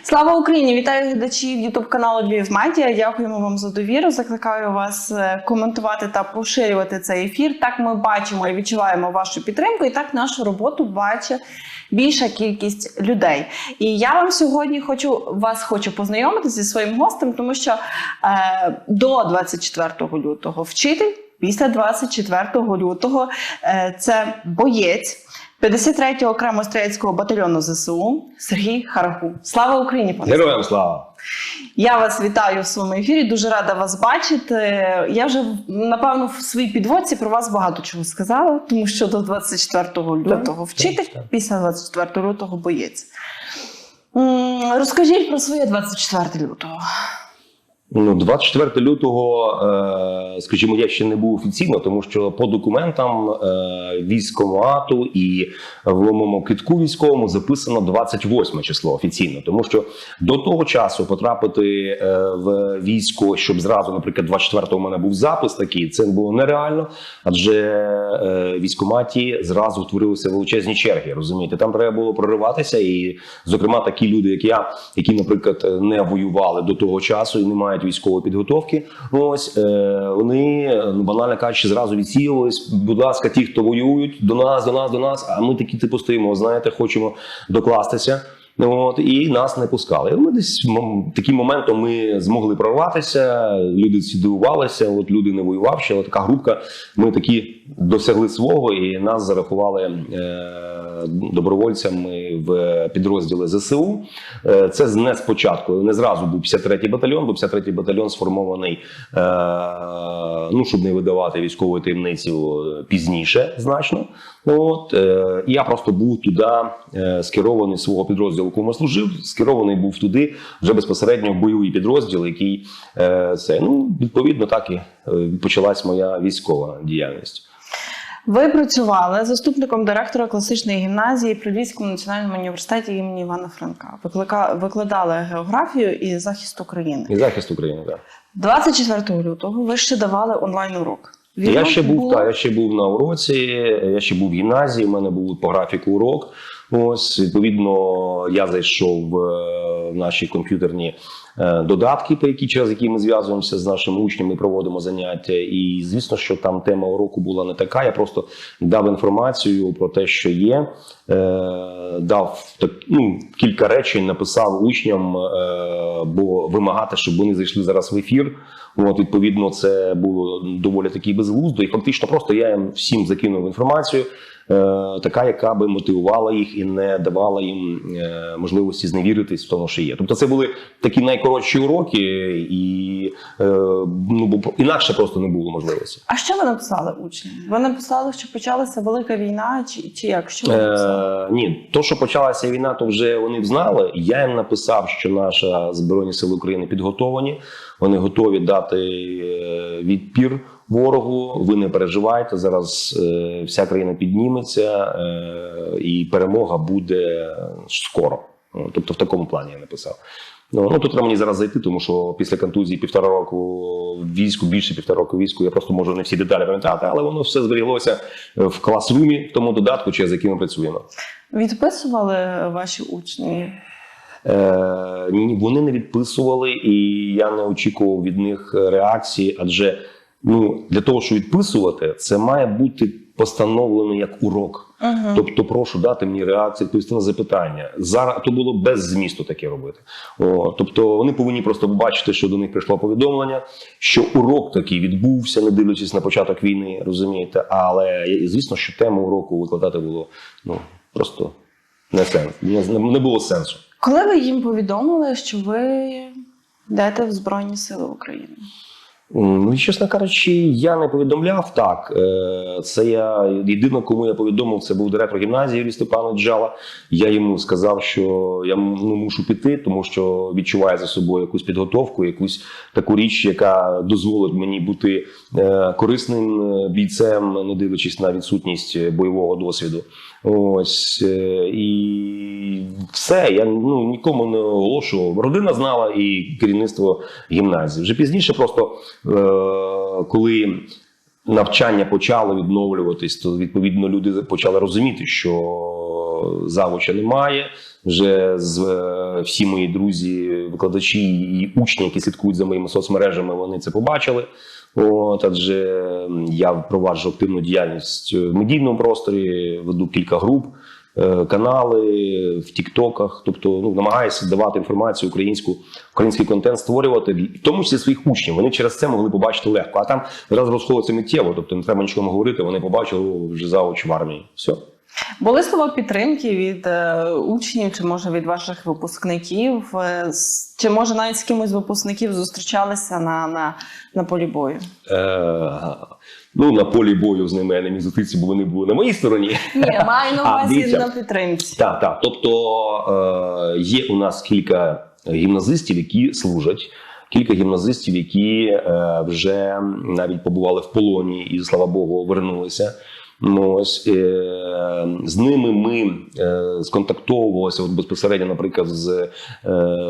Слава Україні! Вітаю глядачів ютуб-каналу Львів Медіа. Дякуємо вам за довіру. Закликаю вас коментувати та поширювати цей ефір. Так ми бачимо і відчуваємо вашу підтримку, і так нашу роботу бачить більша кількість людей. І я вам сьогодні хочу познайомити зі своїм гостем, тому що до 24 лютого вчитель, після 24 лютого це боєць 53-го окремого стрілецького батальйону ЗСУ Сергій Хараху. Слава Україні, пане! Героям слава! Я вас вітаю в своєму ефірі, дуже рада вас бачити. Я вже, напевно, в своїй підводці про вас багато чого сказала, тому що до 24 лютого вчитель, після 24 лютого боєць. Розкажіть про своє 24 лютого. 24 лютого, скажімо, я ще не був офіційно, тому що по документам військкомату і в моєму квитку військовому записано 28 число офіційно. Тому що до того часу потрапити в військо, щоб зразу, наприклад, 24-го у мене був запис такий, це було нереально, адже в військкоматі зразу утворилися величезні черги, розумієте? Там треба було прориватися, і, зокрема, такі люди, як я, які, наприклад, не воювали до того часу і не мають військової підготовки, вони, банально кажучи, зразу відсіялись. Будь ласка, ті, хто воюють, до нас, а ми такі типу стоїмо, знаєте, хочемо докластися. І нас не пускали. І ми десь таким моментом ми змогли прорватися, люди всі дивувалися, люди не воювавши, але така групка, ми такі досягли свого, і нас зарахували добровольцями в підрозділи ЗСУ. Це не спочатку, не зразу був 53-й батальйон, бо 53-й батальйон сформований, щоб не видавати військової таємниці, пізніше значно. Я просто був туди скерований свого підрозділу, якому служив, скерований був туди вже безпосередньо в бойовий підрозділ, який відповідно так і почалась моя військова діяльність. Ви працювали заступником директора класичної гімназії при Львівському національному університеті імені Івана Франка. Викладали географію і захист України. І захист України, так. 24 лютого ви ще давали онлайн-урок. Я ще був на уроці, я ще був в гімназії, у мене був по графіку урок. Відповідно, я зайшов в наші комп'ютерні додатки, через які ми зв'язуємося з нашими учнями, проводимо заняття. І, звісно, що там тема уроку була не така. Я просто дав інформацію про те, що є, дав кілька речень, написав учням, бо вимагати, щоб вони зайшли зараз в ефір. Відповідно, це було доволі таки безглуздо. І фактично просто я їм всім закинув інформацію, така, яка би мотивувала їх і не давала їм можливості зневіритись в тому, що є. Тобто це були такі найкоротші уроки, і бо інакше просто не було можливості. А що ви написали учням? Ви написали, що почалася велика війна, чи як? Що ви написали? Ні, то, що почалася війна, то вже вони б знали. Я їм написав, що наші Збройні Сили України підготовані, вони готові дати відпір ворогу, ви не переживайте, зараз вся країна підніметься і перемога буде скоро. Тобто в такому плані я написав. Тут треба мені зараз зайти, тому що після контузії 1,5 року в війську, більше 1,5 року в війську, я просто можу не всі деталі пам'ятати, але воно все зберіглося в класрумі, в тому додатку, з яким ми працюємо. Відписували ваші учні? Ні, вони не відписували, і я не очікував від них реакції, адже для того, щоб відписувати, це має бути постановлено як урок. Тобто, прошу дати мені реакцію, відповісти на запитання. Зараз то було без змісту таке робити. Тобто, вони повинні просто бачити, що до них прийшло повідомлення, що урок такий відбувся, не дивлячись на початок війни, розумієте. Але, звісно, що тему уроку викладати було просто не було сенсу. Коли ви їм повідомили, що ви йдете в Збройні Сили України? Чесно кажучи, я не повідомляв так. Єдине, кому я повідомив, це був директор гімназії Юрій Степанович Джала. Я йому сказав, що я мушу піти, тому що відчуваю за собою якусь підготовку, якусь таку річ, яка дозволить мені бути корисним бійцем, не дивлячись на відсутність бойового досвіду. І все, я нікому не оголошував. Родина знала і керівництво гімназії. Вже пізніше просто, коли навчання почало відновлюватись, то відповідно люди почали розуміти, що завуча немає. Вже всі мої друзі, викладачі і учні, які слідкують за моїми соцмережами, вони це побачили. Адже я впроваджу активну діяльність в медійному просторі, веду кілька груп, канали в тіктоках, тобто намагаюся давати інформацію український контент створювати, в тому числі своїх учнів. Вони через це могли побачити легко. А там зараз розходиться миттєво, тобто не треба нічого говорити, вони побачили вже завуч в армії. Все. Були слова підтримки від учнів, чи може від ваших випускників, чи може навіть з кимось з випускників зустрічалися на полі бою? На полі бою з ними я не міг зустрітися, бо вони були на моїй стороні. Ні, маю на увазі на підтримці. Так. Тобто є у нас кілька гімназистів, які служать, кілька гімназистів, які вже навіть побували в полоні і, слава Богу, вернулися. З ними ми сконтактовувалися безпосередньо, наприклад, з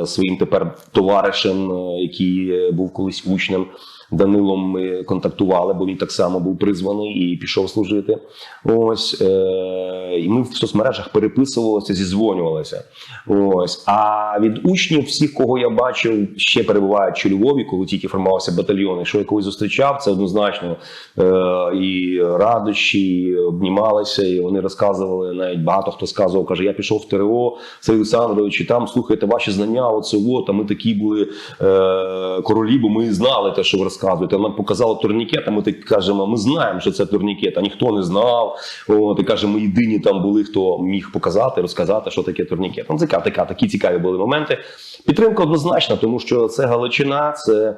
своїм тепер товаришем, який був колись учнем, Данилом. Ми контактували, бо він так само був призваний і пішов служити. І ми в соцмережах переписувалися, зізвонювалися. А від учнів, всіх, кого я бачив, ще перебуваючи у Львові, коли тільки формувався батальйон, якщо я когось зустрічав, це однозначно і радощі, і обнімалися, і вони розказували, навіть багато хто сказував, каже, я пішов в ТРО, Сергій Олександрович, і там, слухайте, ваші знання, а ми такі були королі, бо ми знали те, що ви розказуєте. Нам показали турнікет, а ми так кажемо, ми знаємо, що це турнікет, а ніхто не знав. І каже, ми єдині там були, хто міг показати, розказати, що таке турнікет. Такі цікаві були моменти. Підтримка однозначна, тому що це Галичина, це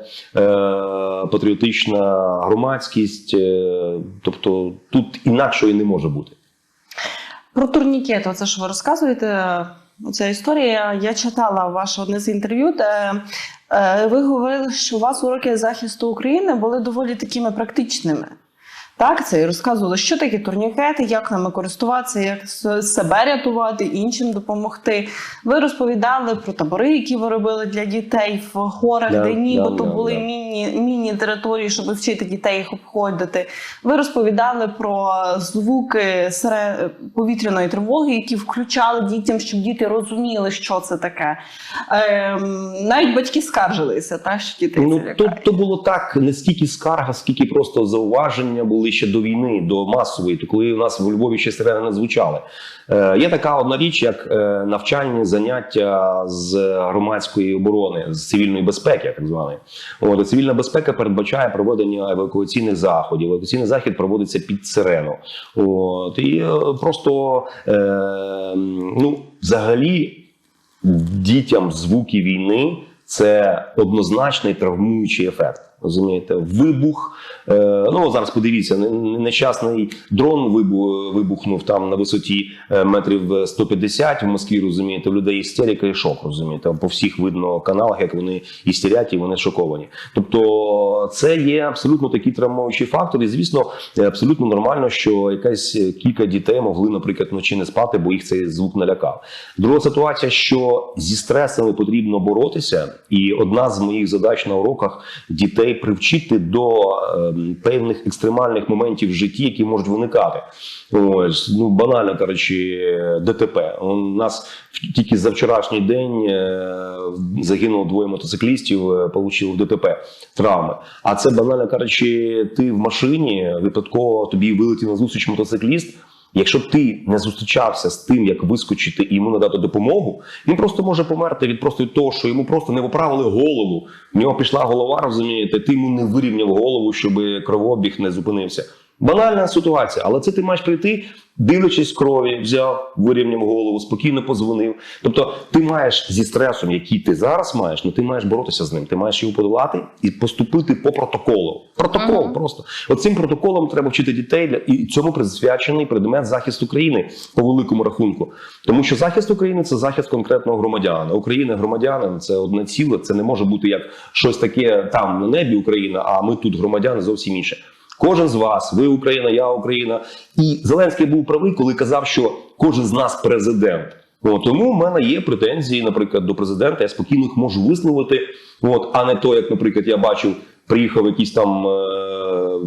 патріотична громадськість, тобто тут інакшої не може бути. Про турнікет, оце що ви розказуєте, ця історія, я читала ваше одне з інтерв'ю, де ви говорили, що у вас уроки захисту України були доволі такими практичними. Так, це і розказували, що таке турнікети, як ними користуватися, як себе рятувати, іншим допомогти. Ви розповідали про табори, які ви робили для дітей в горах, де нібито були міні-території, щоб вчити дітей їх обходити. Ви розповідали про звуки повітряної тривоги, які включали дітям, щоб діти розуміли, що це таке. Навіть батьки скаржилися, так, що дітей це лякає. То було так, не стільки скарга, скільки просто зауваження були ще до війни, до масової, то коли у нас в Львові ще сирени не звучали. Є така одна річ, як навчальні заняття з громадської оборони, з цивільної безпеки, так званої. Цивільна безпека передбачає проведення евакуаційних заходів. Евакуаційний захід проводиться під сирену. І просто, взагалі, дітям звуки війни – це однозначний травмуючий ефект. Розумієте, вибух, зараз подивіться, нещасний дрон вибухнув там на висоті метрів 150 в Москві, розумієте, в людей істерика і шок, розумієте, по всіх видно каналах, як вони істерять і вони шоковані. Тобто це є абсолютно такий травмуючий фактор, і звісно, абсолютно нормально, що якась кілька дітей могли, наприклад, вночі не спати, бо їх цей звук налякав. Друга ситуація, що зі стресами потрібно боротися, і одна з моїх задач на уроках – дітей привчити до певних екстремальних моментів в житті, які можуть виникати. Банально кажучи, ДТП. У нас тільки за вчорашній день загинуло 2 мотоциклістів, отримали в ДТП травми. А це, банально кажучи, ти в машині, випадково тобі вилетів на зустріч мотоцикліст. Якщо ти не зустрічався з тим, як вискочити і йому надати допомогу, він просто може померти від того, що йому просто не поправили голову. В нього пішла голова, розумієте, ти йому не вирівняв голову, щоб кровообіг не зупинився. Банальна ситуація, але це ти маєш прийти, дивлячись крові, взяв, вирівняв голову, спокійно подзвонив. Тобто ти маєш зі стресом, який ти зараз маєш, ти маєш боротися з ним. Ти маєш його подолати і поступити по протоколу. Протокол просто. Оцим протоколом треба вчити дітей, і цьому присвячений предмет захисту України по великому рахунку. Тому що захист України – це захист конкретного громадянина. Україна громадянин – це одне ціле, це не може бути як щось таке там на небі Україна, а ми тут громадяни зовсім інше. Кожен з вас, ви Україна, я Україна. І Зеленський був правий, коли казав, що кожен з нас президент. Тому в мене є претензії, наприклад, до президента, я спокійно їх можу висловити, а не то, як, наприклад, я бачив, приїхав якийсь там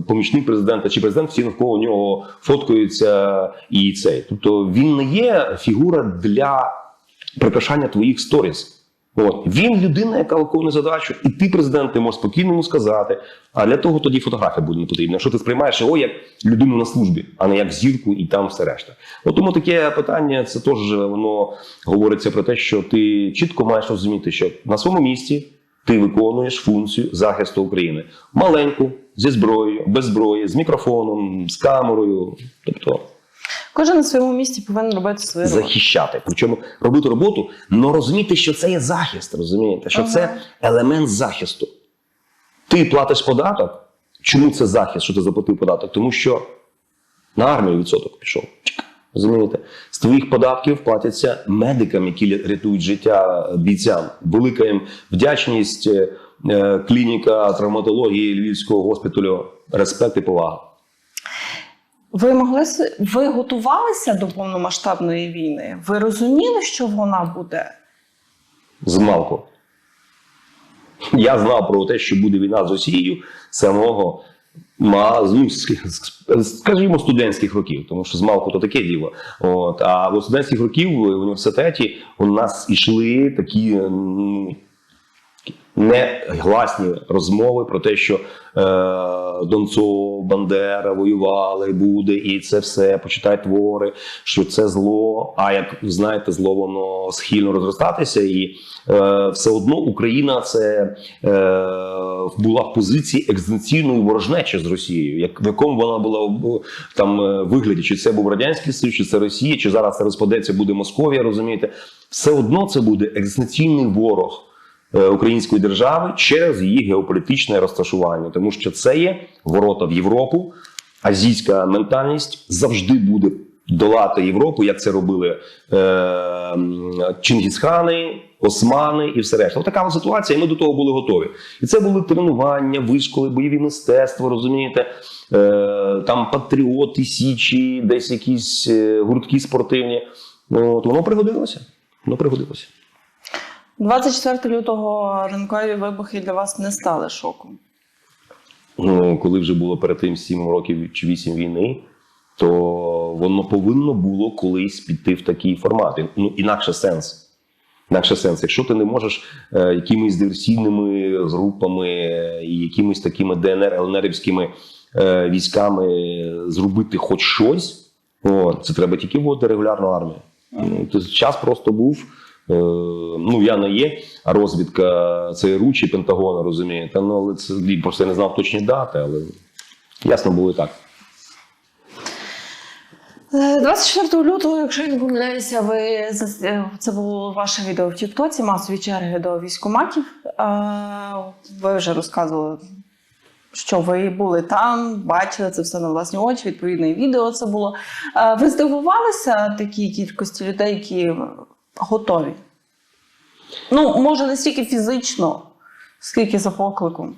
помічник президента чи президент, всі навколо нього фоткаються і цей. Тобто він не є фігура для прикрашання твоїх сторіс. От. Він людина, яка виконує задачу, і ти, президент, ти можеш спокійно йому сказати, а для того тоді фотографія буде не потрібна. Якщо ти сприймаєш його як людину на службі, а не як зірку і там все решта. От тому таке питання, це теж воно говориться про те, що ти чітко маєш розуміти, що на своєму місці ти виконуєш функцію захисту України. Маленьку, зі зброєю, без зброї, з мікрофоном, з камерою. Тобто Кожен на своєму місці повинен робити свою роботу. захищати. Причому робити роботу, але розуміти, що це є захист, розумієте? Що це елемент захисту. Ти платиш податок. Чому це захист, що ти заплатив податок? Тому що на армію відсоток пішов. Розумієте? З твоїх податків платяться медикам, які рятують життя бійцям. Велика їм вдячність, клініка травматології Львівського госпіталю. Респект і повага. Ви готувалися до повномасштабної війни? Ви розуміли, що вона буде? Змалку. Я знав про те, що буде війна з Росією самого, скажімо, студентських років, тому що змалку то таке діло. От. А в студентських років в університеті у нас йшли такі негласні розмови про те, що Донцов, Бандера воювали, буде, і це все, почитай твори, що це зло, а як знаєте, зло воно схильно розростатися, і все одно Україна це була в позиції екзистенційної ворожнечі з Росією, в якому вона була там вигляді, чи це був Радянський Союз, чи це Росія, чи зараз це розпадеться, буде Московія, розумієте, все одно це буде екзистенційний ворог української держави через її геополітичне розташування. Тому що це є ворота в Європу, азійська ментальність завжди буде долати Європу, як це робили Чингісхани, Османи і все решта. Ось така ситуація, і ми до того були готові. І це були тренування, вишколи, бойові мистецтва, розумієте, там патріоти, січі, десь якісь гуртки спортивні. От, воно пригодилося. Воно пригодилося. 24 лютого ранкові вибухи для вас не стали шоком? Ну, коли вже було перед тим 7 років чи 8 війни, то воно повинно було колись піти в такий формат. Ну, інакше сенс. Інакше сенс. Якщо ти не можеш якимись диверсійними групами і якимись такими ДНР, ЛНРівськими військами зробити хоч щось, це треба тільки вводити регулярну армію. Час просто був. Ну, я не є розвідка ЦРУ чи Пентагону, розумієте, ну, але це просто я не знав точні дати, але ясно було і так. 24 лютого, якщо я не помиляюся, це було ваше відео в Тіктоці, масові черги до військкоматів. Ви вже розказували, що ви були там, бачили це все на власні очі, відповідно і відео це було. Ви здивувалися такій кількості людей, які готові? Ну, може, не стільки фізично, скільки за покликом.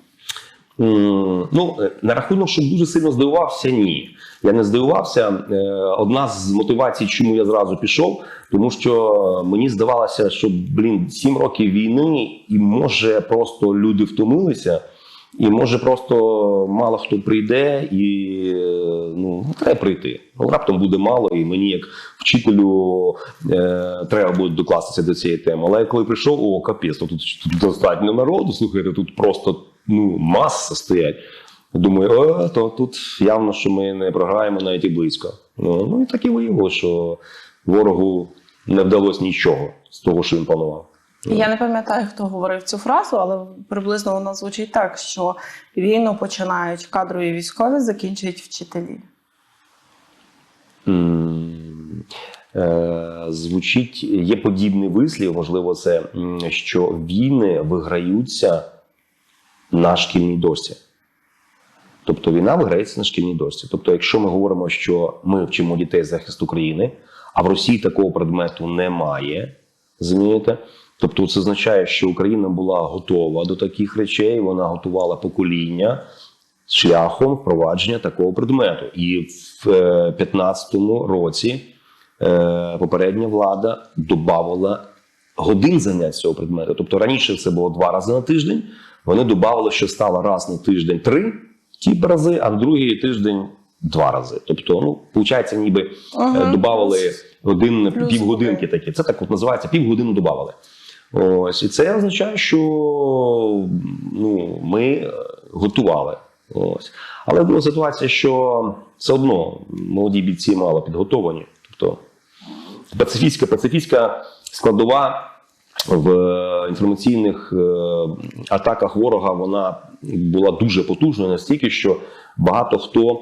Ну, на рахунок, щоб дуже сильно здивувався, ні. Я не здивувався. Одна з мотивацій, чому я зразу пішов, тому що мені здавалося, що, 7 років війни, і може просто люди втомилися, і може просто мало хто прийде, і треба прийти. Раптом буде мало, і мені як вчителю треба буде докластися до цієї теми. Але коли прийшов, капець, тут достатньо народу, слухайте, тут просто маса стоять. Думаю, то тут явно, що ми не програємо навіть і близько. Ну і так і виявилося, що ворогу не вдалося нічого з того, що він планував. Я не пам'ятаю, хто говорив цю фразу, але приблизно вона звучить так, що війну починають кадрові військові, закінчують вчителі. Звучить, є подібний вислів, можливо, це, що війни виграються на шкільній дошці. Тобто війна виграється на шкільній дошці. Тобто, якщо ми говоримо, що ми вчимо дітей захисту України, а в Росії такого предмету немає, розумієте? Тобто це означає, що Україна була готова до таких речей, вона готувала покоління шляхом впровадження такого предмету. І в 2015 році попередня влада додавала годин занять цього предмету. Тобто раніше це було 2 рази на тиждень, вони додавали, що стало раз на тиждень 3, ті рази, а в другий тиждень 2 рази. Тобто, ну, виходить, ніби додавали півгодинки такі. Це так от називається, півгодини додавали. Ось, і це означає, що ну, ми готували. Ось. Але була ситуація, що все одно молоді бійці мало підготовані. Тобто пацифістська складова в інформаційних атаках ворога, вона була дуже потужною настільки, що багато хто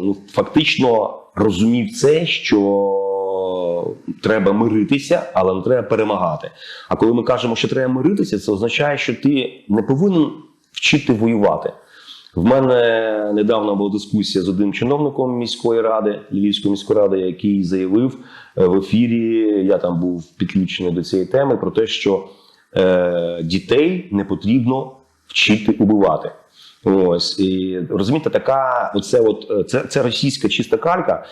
ну, фактично розумів це, що треба миритися, але не треба перемагати. А коли ми кажемо, що треба миритися, це означає, що ти не повинен вчити воювати. В мене недавно була дискусія з одним чиновником міської ради, Львівської міської ради, який заявив в ефірі, я там був підключений до цієї теми, про те, що дітей не потрібно вчити убивати. Ось, і розумієте, така, це російська чиста калька,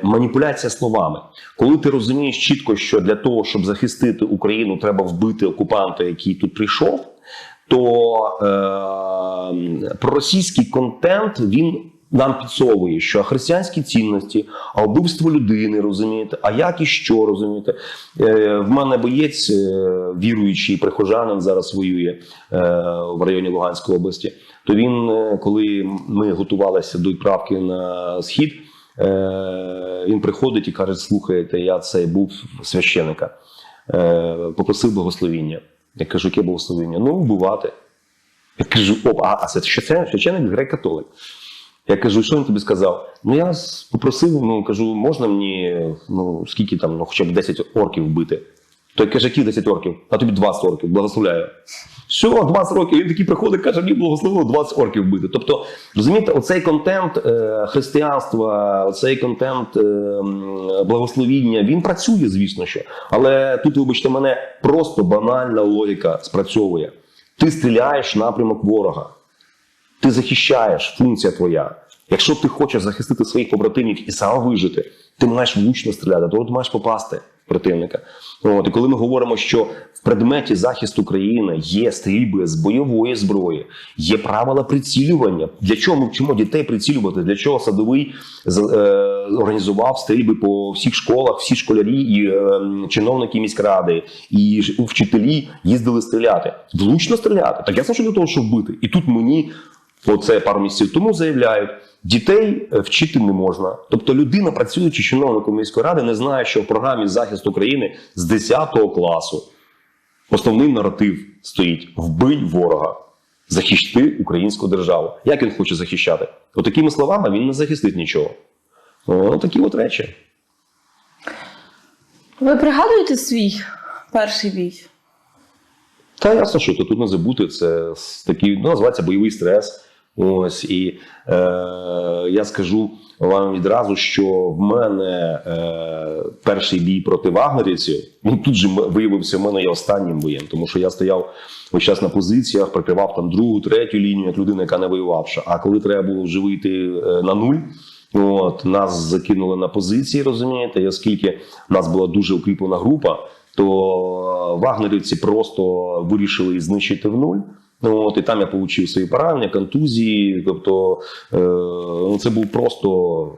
маніпуляція словами. Коли ти розумієш чітко, що для того, щоб захистити Україну, треба вбити окупанта, який тут прийшов, то проросійський контент, він нам підсовує, що християнські цінності, а вбивство людини, розумієте, а як і що, розумієте. В мене боєць, віруючий прихожанин, зараз воює в районі Луганської області, то він, коли ми готувалися до відправки на Схід, він приходить і каже: слухайте, я цей був священика, попросив благословіння. Я кажу: яке благословення? Ну, вбивати. Я кажу: а це священик грек-католик. Я кажу: що він тобі сказав? Ну, я попросив, ну, кажу, можна мені, ну, скільки там, ну, хоча б 10 орків вбити? Той каже: які 10 орків? А тобі 20 орків, благословляю. Що, 20 років? Він такий приходить, каже: мені благословило 20 орків вбити. Тобто, розумієте, оцей контент християнства, оцей контент благословіння, він працює, звісно що. Але тут, вибачте мене, просто банальна логіка спрацьовує. Ти стріляєш в напрямок ворога. Ти захищаєш, функція твоя. Якщо ти хочеш захистити своїх побратимів і сам вижити, ти маєш влучно стріляти, то ти маєш попасти в противника. От, і коли ми говоримо, що в предметі захисту країни є стрільби з бойової зброї, є правила прицілювання. Для чого ми вчимо дітей прицілювати? Для чого Садовий організував стрільби по всіх школах, всі школярі і чиновники міськради, і вчителі їздили стріляти. Влучно стріляти. Так я знаю, що для того, щоб вбити. І тут мені, оце пару місяців тому, заявляють: дітей вчити не можна. Тобто людина, працюючи чиновником міської ради, не знає, що в програмі захисту України з 10 класу основний наратив стоїть: вбий ворога, захисти українську державу. Як він хоче захищати? Отакими словами він не захистить нічого. Такі от речі. Ви пригадуєте свій перший бій? Та ясно, що тут не забути, це такий, ну, називається бойовий стрес. Ось, і я скажу вам відразу, що в мене перший бій проти вагнерівців, він тут же виявився в мене і останнім боєм, тому що я стояв весь час на позиціях, прикривав там другу, третю лінію, як людина, яка не воювавша. А коли треба було вже вийти на нуль, от, нас закинули на позиції, розумієте, і оскільки в нас була дуже укріплена група, то вагнерівці просто вирішили знищити в нуль. От, і там я отримав свої поранення, контузії. Тобто це був просто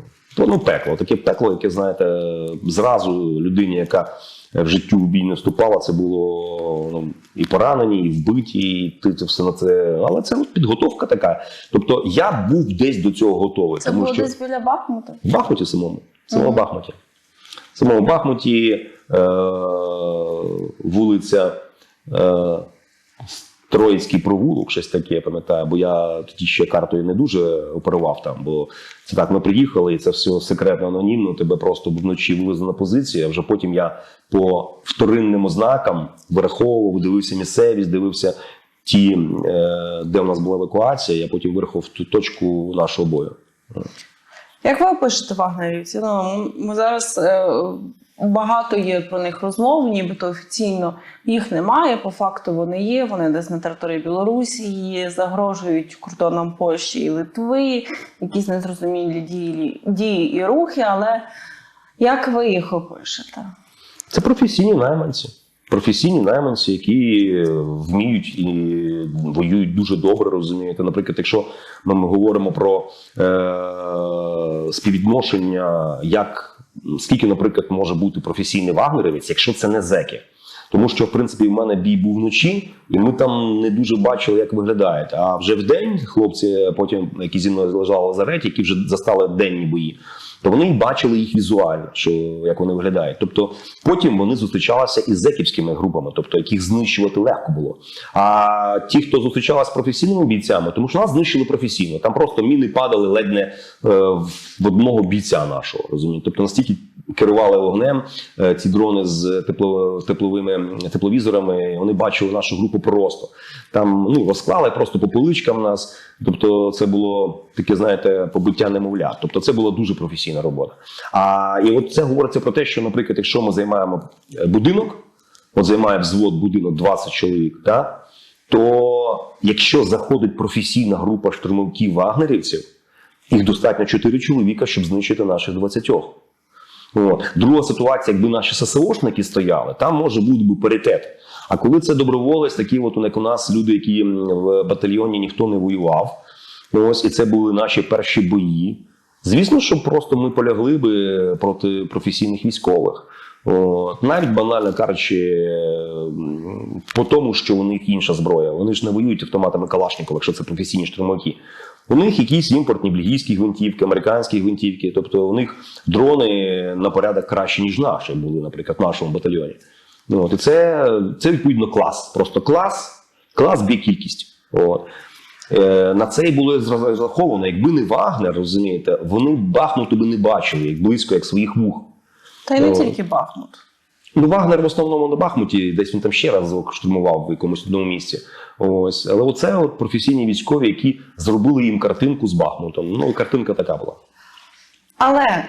пекло. Таке пекло, яке, знаєте, зразу людині, яка в життю в бій не вступала, це було і поранені, і вбиті, і це все на це. Але це підготовка така. Тобто я був десь до цього готовий. Це було десь біля Бахмута? В Бахмуті самому. Бахмуті. В самому Бахмуті, вулиця Троїцький провулок, щось таке, я пам'ятаю, бо я тоді ще картою не дуже оперував там, бо це так, ми приїхали, і це все секретно, анонімно, тебе просто вночі вивезли на позиції, а вже потім я по вторинним ознакам вираховував, дивився місцевість, дивився ті, де у нас була евакуація, я потім вирахував ту точку нашого бою. Як ви опишете вагнерівців? Ми зараз багато є про них розмов, нібито офіційно їх немає, по факту вони є, вони десь на території Білорусі, загрожують кордонам Польщі і Литви, якісь незрозумілі дії і рухи, але як ви їх опишете? Це професійні найманці. професійні найманці, які вміють і воюють дуже добре, розумієте. Наприклад, якщо ми говоримо про співвідношення, скільки, наприклад, може бути професійний вагнерівець, якщо це не зеки. Тому що, в принципі, в мене бій був вночі, і ми там не дуже бачили, як виглядають. А вже вдень хлопці, потім, які зі мною лежали в лазареті, які вже застали денні бої, то вони бачили їх візуально, як вони виглядають. Тобто потім вони зустрічалися із зеківськими групами, тобто яких знищувати легко було. А ті, хто зустрічалися з професійними бійцями, тому що нас знищили професійно. Там просто міни падали ледь не в одного бійця нашого, розумієте? Тобто настільки керували вогнем ці дрони з тепловізорами, вони бачили нашу групу просто. Там розклали просто по поличкам нас. Тобто це було таке, знаєте, побиття немовля. Тобто це була дуже професійна робота. І от це говориться про те, що, наприклад, якщо ми займаємо будинок, от займає взвод будинок 20 чоловік, то якщо заходить професійна група штурмовиків-вагнерівців, їх достатньо 4 чоловіка, щоб знищити наших 20. Друга ситуація, якби наші ССОшники стояли, там може бути паритет. А коли це доброволець, такі як у нас люди, які в батальйоні ніхто не воював, і це були наші перші бої, звісно, що просто ми полягли би проти професійних військових. Навіть банально кажучи, по тому, що у них інша зброя. Вони ж не воюють автоматами Калашникова, якщо це професійні штурмовики. У них якісь імпортні бельгійські гвинтівки, американські гвинтівки. Тобто у них дрони на порядок краще, ніж наші були, наприклад, в нашому батальйоні. І це відповідно клас. Просто клас б'є кількість. На це і було розраховано. Якби не Вагнер, розумієте, вони Бахмуту би не бачили, як близько, як своїх вух. Та й не тільки Бахмут. Вагнер в основному на Бахмуті, десь він там ще раз штурмував в якомусь одному місці. Але оце професійні військові, які зробили їм картинку з Бахмутом. Картинка така була. Але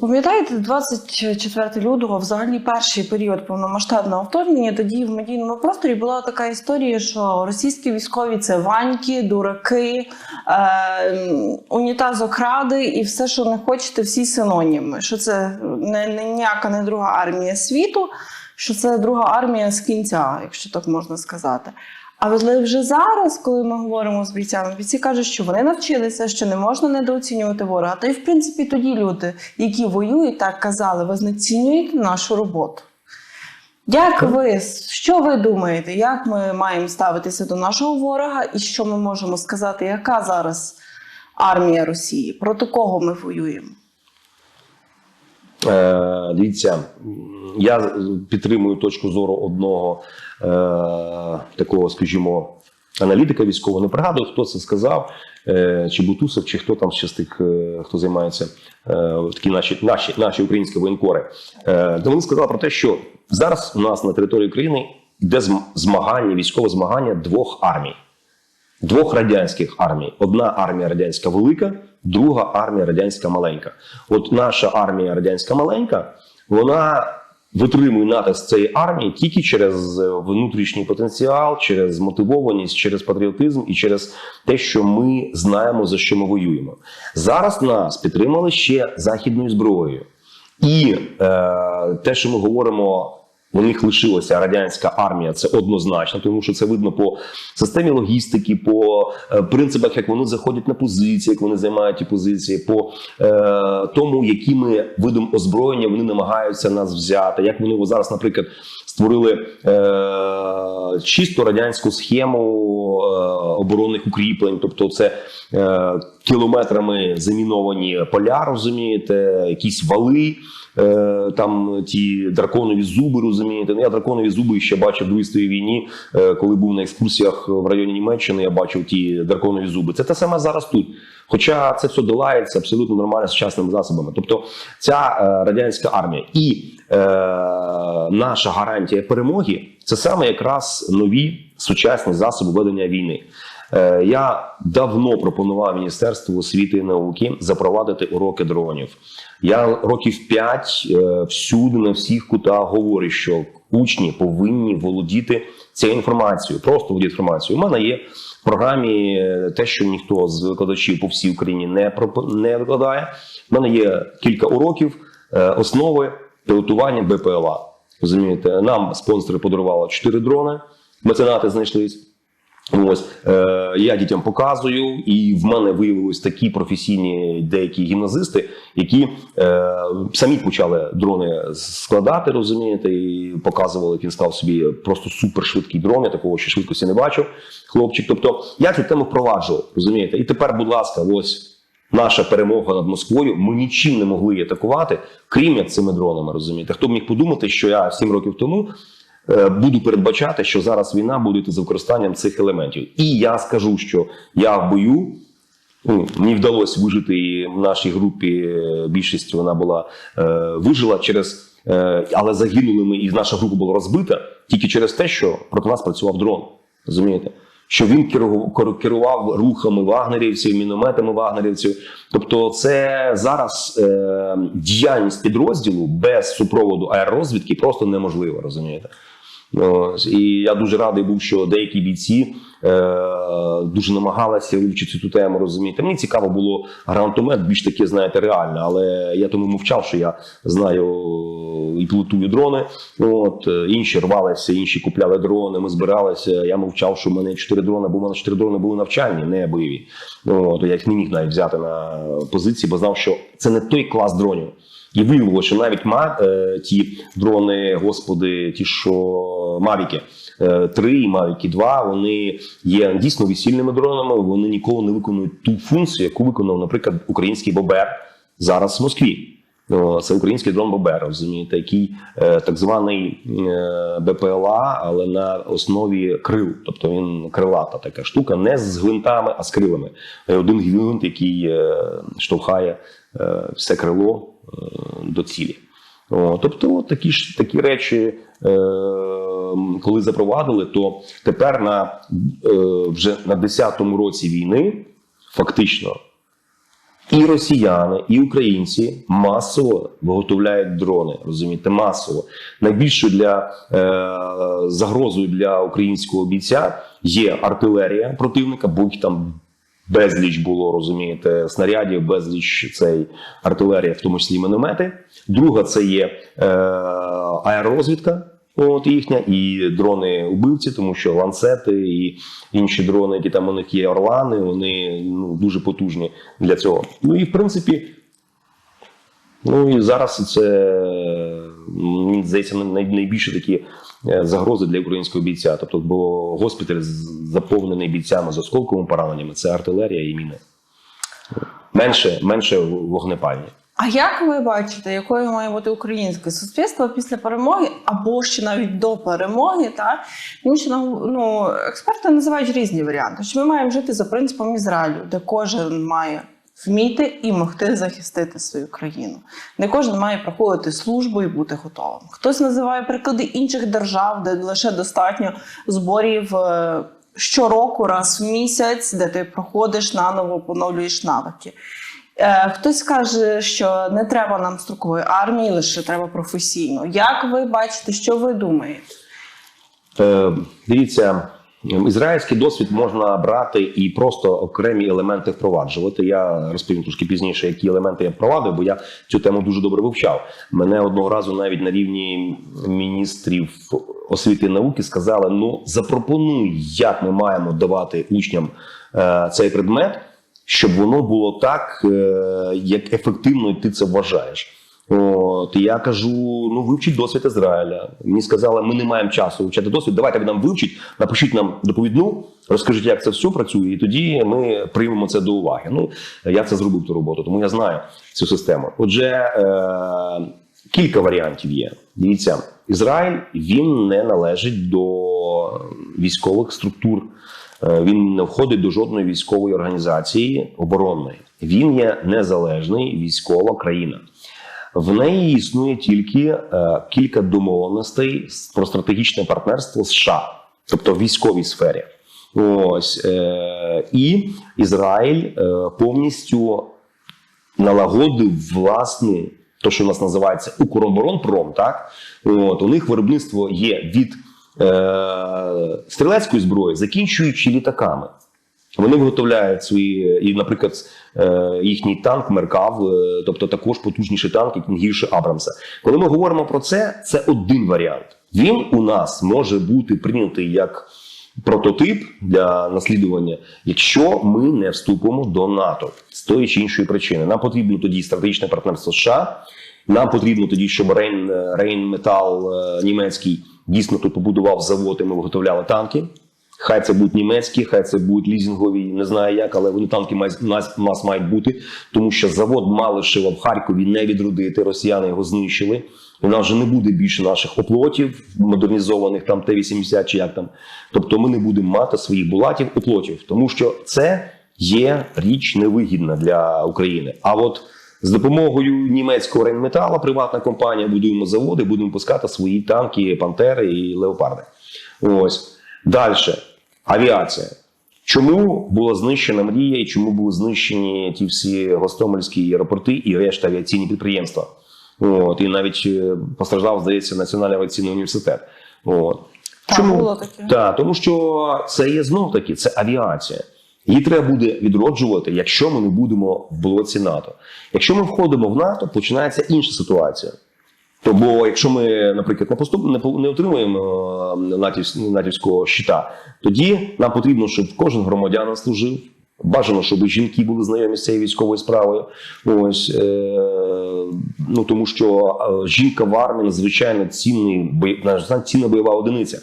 пам'ятаєте, 24 лютого, взагалі перший період повномасштабного вторгнення, тоді в медійному просторі була така історія, що російські військові – це ваньки, дураки, унітазокради і все, що не хочете, всі синоніми. Що це ніяка не друга армія світу, що це друга армія з кінця, якщо так можна сказати. Але вже зараз, коли ми говоримо з бійцями, бійці кажуть, що вони навчилися, що не можна недооцінювати ворога. Та й, в принципі, тоді люди, які воюють, так казали, ви знецінюєте нашу роботу. Що ви думаєте, як ми маємо ставитися до нашого ворога і що ми можемо сказати, яка зараз армія Росії, проти кого ми воюємо? Дивіться, я підтримую точку зору одного такого, скажімо, аналітика військового. Не пригадую, хто це сказав, чи Бутусов, чи хто там ще з тих, хто займається, такі наші українські воєнкори. Де вони сказали про те, що зараз у нас на території України йде змагання, військове змагання двох армій. Двох радянських армій. Одна армія радянська велика, друга армія радянська маленька. От наша армія радянська маленька, вона витримує натиск цієї армії тільки через внутрішній потенціал, через мотивованість, через патріотизм і через те, що ми знаємо, за що ми воюємо. Зараз нас підтримали ще західною зброєю. І те, що ми говоримо, у них лишилася радянська армія, це однозначно, тому що це видно по системі логістики, по принципах, як вони заходять на позиції, як вони займають ті позиції, по тому, якими видом озброєння вони намагаються нас взяти, як вони зараз, наприклад, створили чисто радянську схему оборонних укріплень, тобто це кілометрами заміновані поля, розумієте, якісь вали, там ті драконові зуби, розумієте. Я драконові зуби ще бачив в Другій світовій війні, коли був на екскурсіях в районі Німеччини, я бачив ті драконові зуби. Це те саме зараз тут. Хоча це все долається абсолютно нормально сучасними засобами. Тобто ця радянська армія і наша гарантія перемоги – це саме якраз нові сучасні засоби ведення війни. Я давно пропонував Міністерству освіти і науки запровадити уроки дронів. Я років 5 всюди, на всіх кутах говорю, що учні повинні володіти цією інформацією, просто володіти інформацією. У мене є в програмі те, що ніхто з викладачів по всій Україні не викладає. У мене є кілька уроків основи пілотування БПЛА. Розумієте, нам спонсори подарували 4 дрони, меценати знайшлись. Ось я дітям показую, і в мене виявилось такі професійні деякі гімназисти, які самі почали дрони складати, розумієте, і показували, як він став собі просто супершвидкий дрон. Я такого ще швидкості не бачив, хлопчик. Тобто я цю тему впроваджував, розумієте. І тепер, будь ласка, ось наша перемога над Москвою. Ми нічим не могли її атакувати, крім як цими дронами, розумієте. Хто б міг подумати, що я 7 років тому буду передбачати, що зараз війна буде йти з використанням цих елементів. І я скажу, що я в бою, мені вдалося вижити, і в нашій групі більшість вона була вижила через, але загинули ми, і наша група була розбита тільки через те, що проти нас працював дрон. Розумієте? Що він керував рухами вагнерівців, мінометами вагнерівців. Тобто це зараз діяльність підрозділу без супроводу аеророзвідки просто неможлива, розумієте? Ось. І я дуже радий був, що деякі бійці дуже намагалися вивчити цю тему, розумієте. Мені цікаво було гранатомет, більш таке, знаєте, реально, але я тому мовчав, що я знаю і пілотую дрони. От, інші рвалися, інші купляли дрони, ми збиралися. Я мовчав, що в мене 4 дрони, бо в мене 4 дрони були навчальні, не бойові. От, я їх не міг навіть взяти на позиції, бо знав, що це не той клас дронів. І виявилося, що навіть ті дрони, господи, ті, що Мавіки 3 і Мавіки 2, вони є дійсно весільними дронами, вони ніколи не виконують ту функцію, яку виконав, наприклад, український Бобер зараз в Москві. Це український дрон Бобер, розумієте, який так званий БПЛА, але на основі крил. Тобто він крилата така штука, не з гвинтами, а з крилами. Один гвинт, який штовхає все крило до цілі. Тобто такі речі, коли запровадили, то тепер вже на 10-му році війни фактично і росіяни, і українці масово виготовляють дрони, розумієте, масово. Найбільшою загрозою для українського бійця є артилерія противника, бо їх там безліч було, розумієте, снарядів, безліч артилерія, в тому числі міномети. Друга – це є аеророзвідка, їхня, і дрони-убивці, тому що ланцети і інші дрони, які там у них є, орлани, вони дуже потужні для цього. Ну і в принципі, і зараз це, мені здається, найбільше такі загрози для українського бійця. Тобто, бо госпіталь заповнений бійцями з осколковими пораненнями, це артилерія і міни. Менше вогнепальні. А як ви бачите, якою має бути українське суспільство після перемоги, або ще навіть до перемоги? Тому що експерти називають різні варіанти. Що ми маємо жити за принципом Ізраїлю, де кожен має вміти і могти захистити свою країну. Не кожен має проходити службу і бути готовим. Хтось називає приклади інших держав, де лише достатньо зборів щороку, раз в місяць, де ти проходиш наново, поновлюєш навики. Хтось каже, що не треба нам строкової армії, лише треба професійно. Як ви бачите, що ви думаєте? Дивіться, ізраїльський досвід можна брати і просто окремі елементи впроваджувати. Я розповім трошки пізніше, які елементи я впровадив, бо я цю тему дуже добре вивчав. Мене одного разу навіть на рівні міністрів освіти і науки сказали, запропонуй, як ми маємо давати учням цей предмет, щоб воно було так, як ефективно ти це вважаєш. Я кажу, вивчіть досвід Ізраїля. Мені сказали, ми не маємо часу вивчати досвід, давайте ви нам вивчіть, напишіть нам доповідну, розкажіть, як це все працює, і тоді ми приймемо це до уваги. Я це зробив ту роботу, тому я знаю цю систему. Отже, кілька варіантів є. Дивіться, Ізраїль, він не належить до військових структур. Він не входить до жодної військової організації оборонної. Він є незалежний військова країна. В неї існує тільки кілька домовленостей про стратегічне партнерство з США, тобто в військовій сфері. І Ізраїль повністю налагодив власне, то, що у нас називається Укроборонпром, так? У них виробництво є від стрілецької зброї, закінчуючи літаками. Вони виготовляють свої, і, наприклад, їхній танк Меркав, тобто також потужніший танк, як гірше Абрамса. Коли ми говоримо про це, це один варіант. Він у нас може бути прийнятий як прототип для наслідування, якщо ми не вступимо до НАТО з тої чи іншої причини. Нам потрібно тоді стратегічне партнерство США, нам потрібно тоді, щоб Рейнметал німецький дійсно тут побудував завод, і ми виготовляли танки. Хай це будуть німецькі, хай це будуть лізингові, не знаю як, але вони танки у нас мають бути, тому що завод Малишева в Харкові не відродити, росіяни його знищили. У нас вже не буде більше наших оплотів, модернізованих там Т-80 чи як там. Тобто ми не будемо мати своїх булатів, оплотів, тому що це є річ невигідна для України. А от з допомогою німецького Рейнметала, приватна компанія, будуємо заводи, будемо пускати свої танки, Пантери і Леопарди. Ось. Далі. Авіація. Чому була знищена мрія і чому були знищені ті всі гостомельські аеропорти і решта авіаційні підприємства? От. І навіть постраждав, здається, Національний авіаційний університет. От. Чому? Було таке. Так, тому що це є знов-таки, це авіація. Її треба буде відроджувати, якщо ми не будемо в блоці НАТО. Якщо ми входимо в НАТО, починається інша ситуація. Бо якщо ми, наприклад, не отримуємо натівського щита, тоді нам потрібно, щоб кожен громадянин служив. Бажано, щоб жінки були знайомі з цією військовою справою. Ось, тому що жінка в армії надзвичайно цінна бойова одиниця.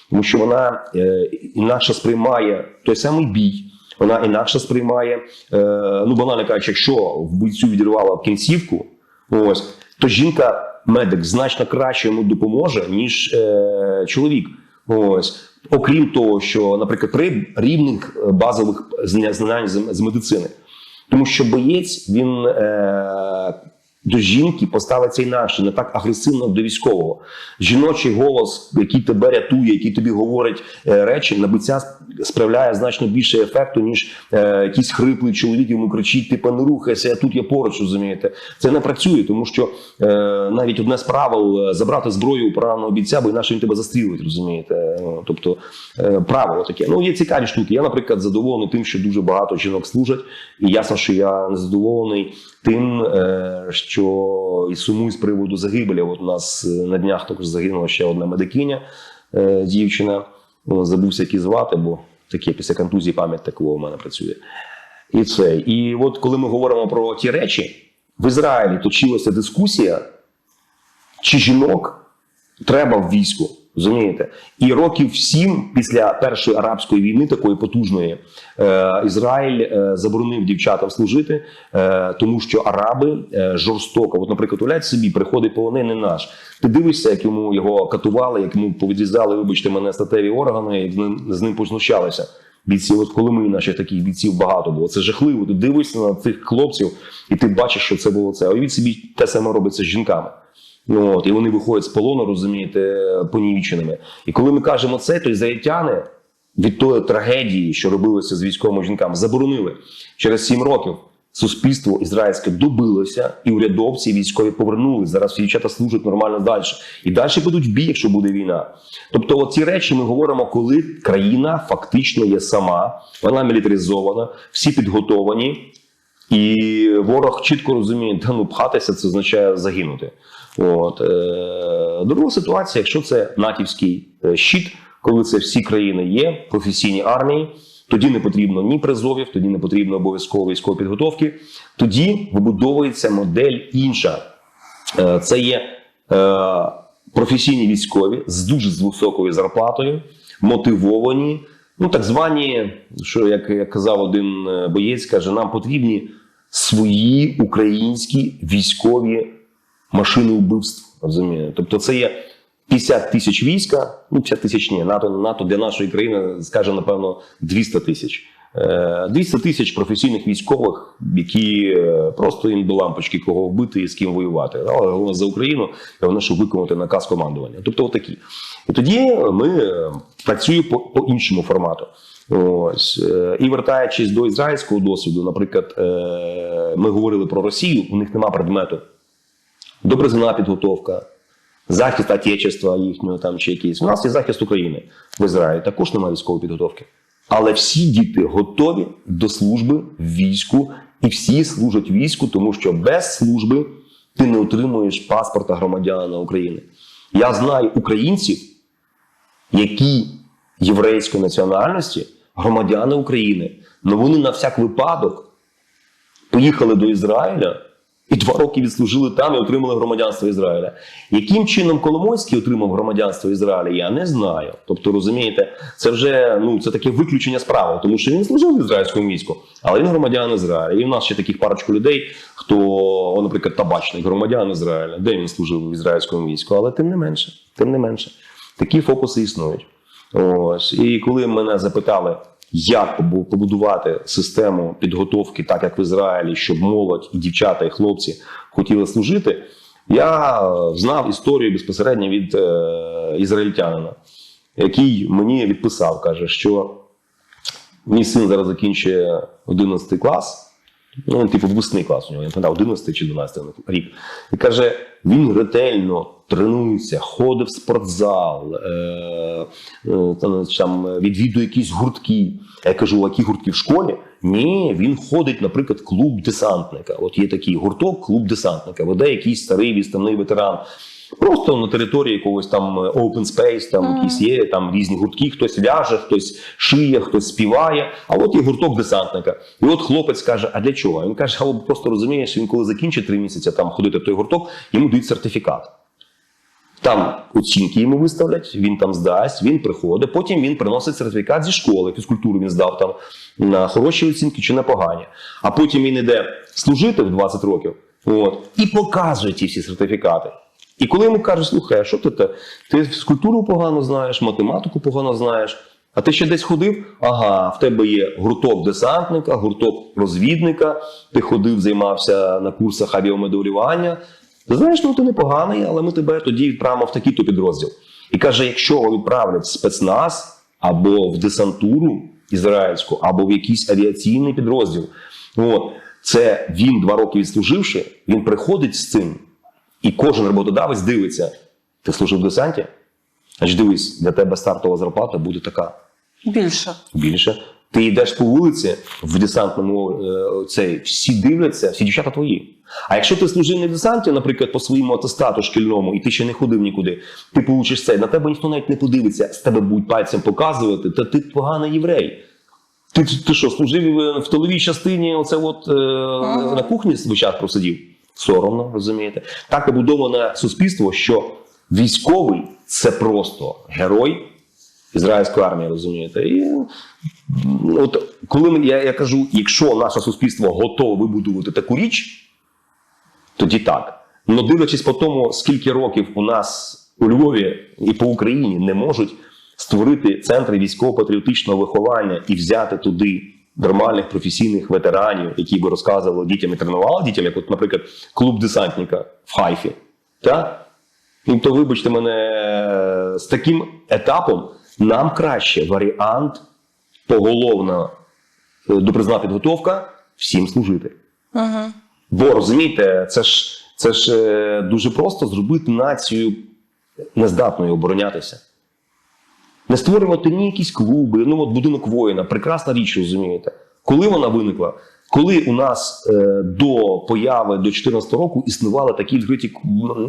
Тому що вона інакше сприймає той самий бій, вона інакше сприймає, банально кажучи, якщо в бойцю відірвало кінцівку, ось, то жінка-медик значно краще йому допоможе, ніж чоловік. Ось. Окрім того, що, наприклад, при рівних базових знань з медицини. Тому що боєць, він до жінки поставиться інакше, не так агресивно до військового. Жіночий голос, який тебе рятує, який тобі говорить речі, на бійця справляє значно більше ефекту, ніж якийсь хриплий чоловік йому кричить, типу, не рухайся, тут я поруч, розумієте. Це не працює, тому що навіть одне з правил – забрати зброю у пораненого бійця, бо інакше він тебе застрілить, розумієте. Тобто правило таке. Є цікаві штуки. Я, наприклад, задоволений тим, що дуже багато жінок служать, і ясно, що я не задоволений тим, що і сумую з приводу загибелі. От у нас на днях також загинула ще одна медикиня, дівчина. Забувся, які звати, бо таке після контузії пам'ять такого в мене працює. І це. І от коли ми говоримо про ті речі, в Ізраїлі точилася дискусія, чи жінок треба в війську. Розумієте? І років 7 після Першої арабської війни, такої потужної, Ізраїль заборонив дівчатам служити, тому що араби жорстоко, от, наприклад, уявляйте собі, приходить полонений наш. Ти дивишся, як його катували, як йому повідрізали, вибачте мене, статеві органи, як з ним познущалися. Бійці, от коли ми, наших таких бійців багато було. Це жахливо. Ти дивишся на цих хлопців, і ти бачиш, що це було це. А уявіть собі, те саме робиться з жінками. І вони виходять з полону, розумієте, понівіченими. І коли ми кажемо це, то ізраїльтяни від тої трагедії, що робилося з військовими жінками, заборонили. Через 7 років суспільство ізраїльське добилося, і урядовці військові повернули. Зараз всі дівчата служать нормально далі. І далі підуть в бій, якщо буде війна. Тобто оці речі ми говоримо, коли країна фактично є сама, вона мілітаризована, всі підготовані. І ворог чітко розуміє, пхатися – це означає загинути. Друга ситуація, якщо це натівський щит, коли це всі країни є, професійні армії, тоді не потрібно ні призовів, тоді не потрібно обов'язково військової підготовки, тоді вибудовується модель інша. Це є професійні військові з дуже високою зарплатою, мотивовані, так звані, що як казав один боєць, каже, нам потрібні свої українські військові машини вбивств, розумієте? Тобто це є 50 тисяч війська, 50 тисяч ні, НАТО для нашої країни скаже, напевно, 200 тисяч. 200 тисяч професійних військових, які просто їм до лампочки, кого вбити і з ким воювати. Але головне за Україну, головне, щоб виконати наказ командування. Тобто отакі. І тоді ми працюємо по іншому формату. Ось. І вертаючись до ізраїльського досвіду, наприклад, ми говорили про Росію, у них нема предмету. Доброземна підготовка, захист Отечества їхнього там чи якийсь. У нас є захист України в Ізраїлі, також немає військової підготовки. Але всі діти готові до служби в війську, і всі служать війську, тому що без служби ти не отримуєш паспорта громадянина України. Я знаю українців, які єврейської національності, громадяни України, але вони на всяк випадок поїхали до Ізраїля і 2 роки відслужили там і отримали громадянство Ізраїля. Яким чином Коломойський отримав громадянство Ізраїля, я не знаю. Тобто, розумієте, це вже це таке виключення з правил, тому що він служив в ізраїльському війську, але він громадян Ізраїля. І в нас ще таких парочку людей, хто, наприклад, табачник, громадян Ізраїля, де він служив в ізраїльському війську, але тим не менше, такі фокуси існують. Ось. І коли мене запитали, як побудувати систему підготовки, так як в Ізраїлі, щоб молодь, і дівчата, і хлопці хотіли служити, я знав історію безпосередньо від ізраїльтянина, який мені відписав, каже, що мій син зараз закінчує 11 клас, випускний клас у нього, я не пам'ятаю, 11 чи 12 рік. І каже, він ретельно тренується, ходить в спортзал, відвідує якісь гуртки. Я кажу, а які гуртки в школі? Ні, він ходить, наприклад, в клуб десантника. От є такий гурток, клуб десантника. Веде якийсь старий відставний ветеран. Просто на території якогось там open space, там якісь є там різні гуртки, хтось в'яже, хтось шиє, хтось співає. А от є гурток десантника. І от хлопець каже, а для чого? Він каже, а просто розумієш, він коли закінчить 3 місяці там ходити в той гурток, йому дають сертифікат. Там оцінки йому виставлять, він там здасть, він приходить, потім він приносить сертифікат зі школи, фізкультуру він здав там на хороші оцінки чи на погані. А потім він йде служити в 20 років і показує ті всі сертифікати. І коли йому кажуть, слухай, а що ти фізкультуру погано знаєш, математику погано знаєш, а ти ще десь ходив? Ага, в тебе є гурток десантника, гурток розвідника, ти ходив, займався на курсах авіамоделювання. Ти знаєш, ти непоганий, але ми тебе тоді відправимо в такий-то підрозділ. І каже, якщо відправлять в спецназ, або в десантуру ізраїльську, або в якийсь авіаційний підрозділ, це він 2 роки відслуживши, він приходить з цим, і кожен роботодавець дивиться, ти служив в десанті? Значить, дивись, для тебе стартова зарплата буде така. Більше. Ти йдеш по вулиці в десантному, всі дивляться, всі дівчата твої. А якщо ти служив не в десанті, наприклад, по своєму атестату шкільному, і ти ще не ходив нікуди, ти получиш це, на тебе ніхто навіть не подивиться, з тебе будуть пальцем показувати, та ти поганий єврей. Ти що, служив в тиловій частині, на кухні весь час просидів? Соромно, розумієте? Так побудоване суспільство, що військовий – це просто герой ізраїльської армії, розумієте? І коли я кажу, якщо наше суспільство готове вибудувати таку річ, тоді так. Но дивлячись по тому, скільки років у нас у Львові і по Україні не можуть створити центри військово-патріотичного виховання і взяти туди нормальних професійних ветеранів, які би розказували дітям і тренували дітям, як, наприклад, клуб десантника в Хайфі. То, вибачте мене, з таким етапом нам краще варіант поголовна допризна підготовка всім служити. Бо, розумієте, це ж дуже просто зробити націю нездатною оборонятися. Не створювати ні якісь клуби, будинок воїна, прекрасна річ, розумієте. Коли вона виникла? Коли у нас до появи, до 2014 року існували такі відкриті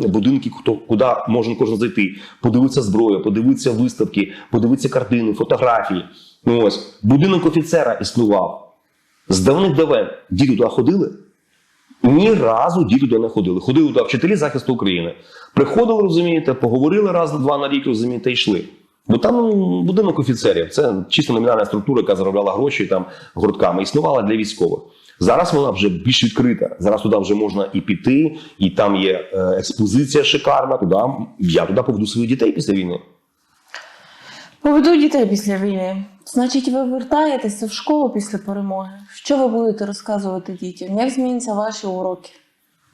будинки, куди може кожен зайти, подивитися зброю, подивитися виставки, подивитися картини, фотографії. Будинок офіцера існував. З давних-давен діти туди ходили? Ні разу діти туди не ходили. Ходили туди вчителі захисту України. Приходили, розумієте, поговорили раз-два на рік, розумієте, і йшли. Бо там будинок офіцерів, це чисто номінальна структура, яка заробляла гроші там гуртками, існувала для військових. Зараз вона вже більш відкрита. Зараз туди вже можна і піти, і там є експозиція шикарна. Я туди поведу своїх дітей після війни. Поведу дітей після війни. Значить, ви вертаєтеся в школу після перемоги. Що ви будете розказувати дітям? Як зміняться ваші уроки?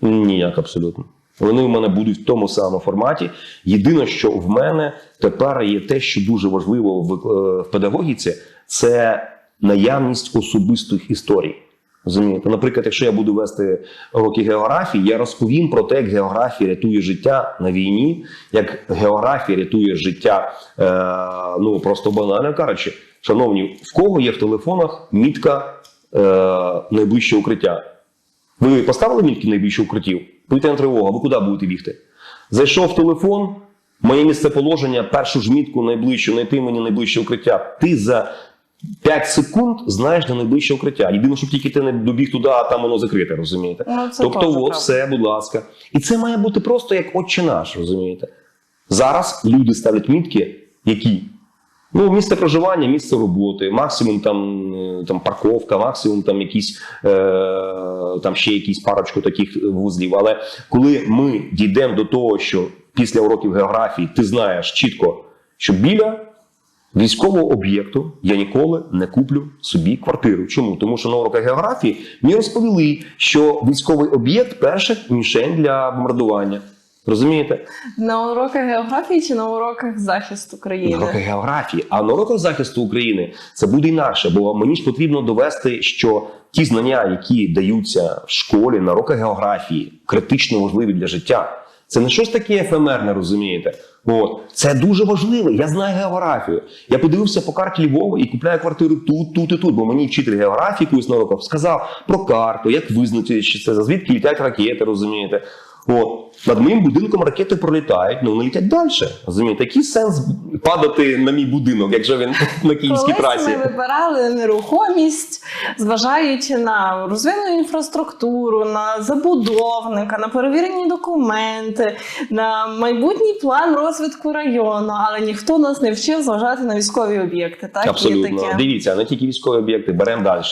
Ніяк абсолютно. Вони в мене будуть в тому самому форматі. Єдине, що в мене тепер є те, що дуже важливо в педагогіці, це наявність особистих історій. Розумієте? Наприклад, якщо я буду вести уроки географії, я розповім про те, як географія рятує життя на війні, як географія рятує життя, просто банально кажучи. Шановні, в кого є в телефонах мітка найближче укриття? Ви поставили мітки найближче укриттів? Повітряна тривога, ви куди будете бігти? Зайшов в телефон, моє місцеположення, першу ж мітку найближчу, знайти мені найближче укриття. Ти за 5 секунд знаєш, де найближче укриття. Єдине, щоб тільки ти не добіг туди, а там воно закрите, розумієте? Тобто, все, будь ласка. І це має бути просто як Отче наш, розумієте? Зараз люди ставлять мітки, які? Місце проживання, місце роботи, максимум там парковка, максимум там якісь, там ще якісь парочку таких вузлів. Але коли ми дійдемо до того, що після уроків географії ти знаєш чітко, що біля військового об'єкту я ніколи не куплю собі квартиру. Чому? Тому що на уроках географії мені розповіли, що військовий об'єкт – перша мішень для бомбардування. Розумієте? На уроках географії чи на уроках захисту країни? На уроках географії. А на уроках захисту України це буде інакше, бо мені ж потрібно довести, що ті знання, які даються в школі на уроках географії, критично важливі для життя. Це не щось таке ефемерне, розумієте? Це дуже важливо. Я знаю географію. Я подивився по карті Львова і купляю квартиру тут, тут і тут. Бо мені вчитель географії колись на уроках сказав про карту, як визначити, що це, звідки літають ракети, розумієте? Над моїм будинком ракети пролітають, вони летять далі. Розумієте, який сенс падати на мій будинок, якщо він на київській трасі? Колись ми вибирали нерухомість, зважаючи на розвинену інфраструктуру, на забудовника, на перевірені документи, на майбутній план розвитку району, але ніхто нас не вчив зважати на військові об'єкти. Так? Абсолютно. Дивіться, не тільки військові об'єкти, беремо далі.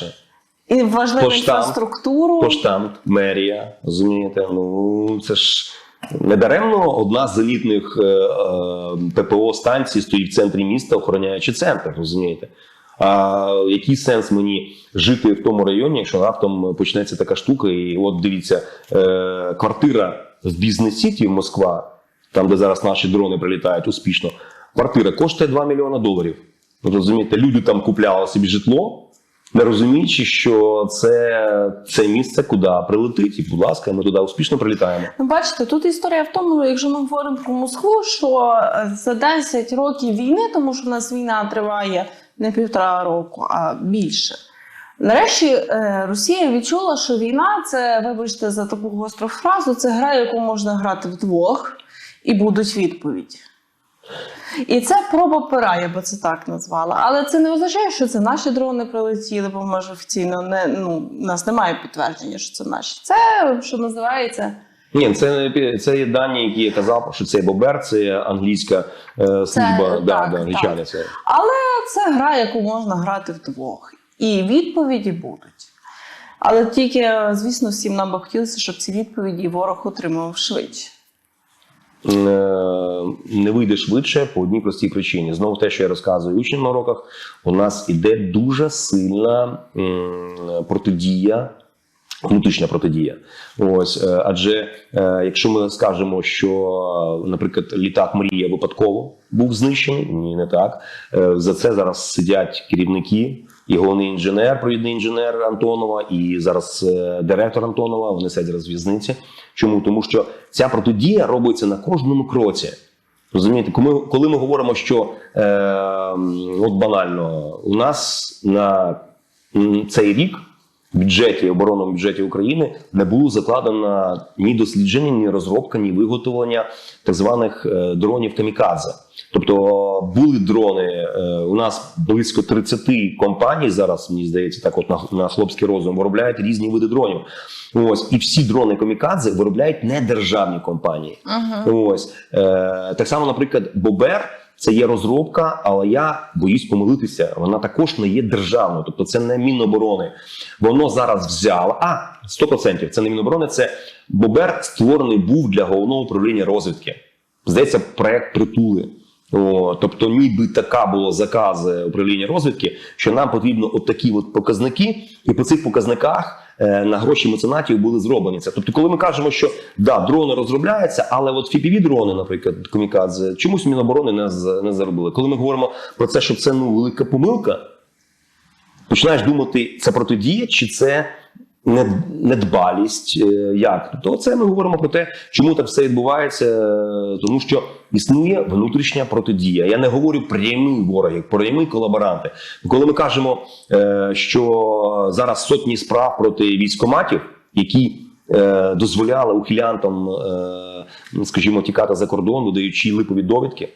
І важливу інфраструктуру. Поштамт, мерія, розумієте? Це ж не даремно одна з елітних ППО-станцій стоїть в центрі міста, охороняючи центр, розумієте? А який сенс мені жити в тому районі, якщо раптом почнеться така штука, і от дивіться, квартира в Бізнес-Сіті в Москва, там, де зараз наші дрони прилітають успішно, квартира коштує $2 мільйони. Розумієте, люди там купляли собі житло, не розуміючи, що це місце, куди прилетить, і, будь ласка, ми туди успішно прилітаємо. Бачите, тут історія в тому, якщо ми говоримо про Москву, що за 10 років війни, тому що у нас війна триває не 1,5 року, а більше. Нарешті Росія відчула, що війна – це, вибачте за таку гостру фразу, це гра, яку можна грати вдвох, і будуть відповіді. І це проба пера, я би це так назвала. Але це не означає, що це наші дрони прилетіли, бо може офіційно у нас немає підтвердження, що це наші. Це, що називається... Ні, це є дані, які я казав, що це Бобер, це англійська служба, англічани. Але це гра, яку можна грати вдвох. І відповіді будуть. Але тільки, звісно, всім нам би хотілося, щоб ці відповіді ворог отримав швидше. Не вийде швидше по одній простій причині. Знову те, що я розказую учням на уроках, у нас іде дуже сильна протидія, внутрішня протидія. Адже якщо ми скажемо, що, наприклад, літак «Мрія» випадково був знищений, ні, не так. За це зараз сидять керівники, і головний інженер, провідний інженер Антонова, і зараз директор Антонова, вони сидять зараз в в'язниці. Чому? Тому що ця протидія робиться на кожному кроці. Розумієте, коли ми говоримо, що от банально, у нас на цей рік в бюджеті, оборонному бюджеті України не було закладено ні дослідження, ні розробка, ні виготовлення так званих дронів камікадзе. Тобто були дрони, у нас близько 30 компаній зараз, мені здається, так от на хлопський розум, виробляють різні види дронів. І всі дрони камікадзе виробляють недержавні компанії. Так само, наприклад, Бобер – це є розробка, але я боюсь помилитися, вона також не є державною, тобто це не Міноборони. Воно зараз взяло, 100%, це не Міноборони, це Бобер створений був для головного управління розвідки. Здається, проект «Притули». Тобто ніби така була закази управління розвідки, що нам потрібно от такі от показники, і по цих показниках на гроші меценатів були зроблені це. Тобто, коли ми кажемо, що дрони розробляються, але от FPV-дрони, наприклад, камікадзе, чомусь Міноборони не заробили. Коли ми говоримо про це, що це велика помилка, починаєш думати, це протидія чи це недбалість. Як? То це ми говоримо про те, чому так все відбувається, тому що існує внутрішня протидія. Я не говорю прямі вороги, прямі колаборанти. Коли ми кажемо, що зараз сотні справ проти військкоматів, які дозволяли ухилянтам, скажімо, тікати за кордон, видаючи липові довідки,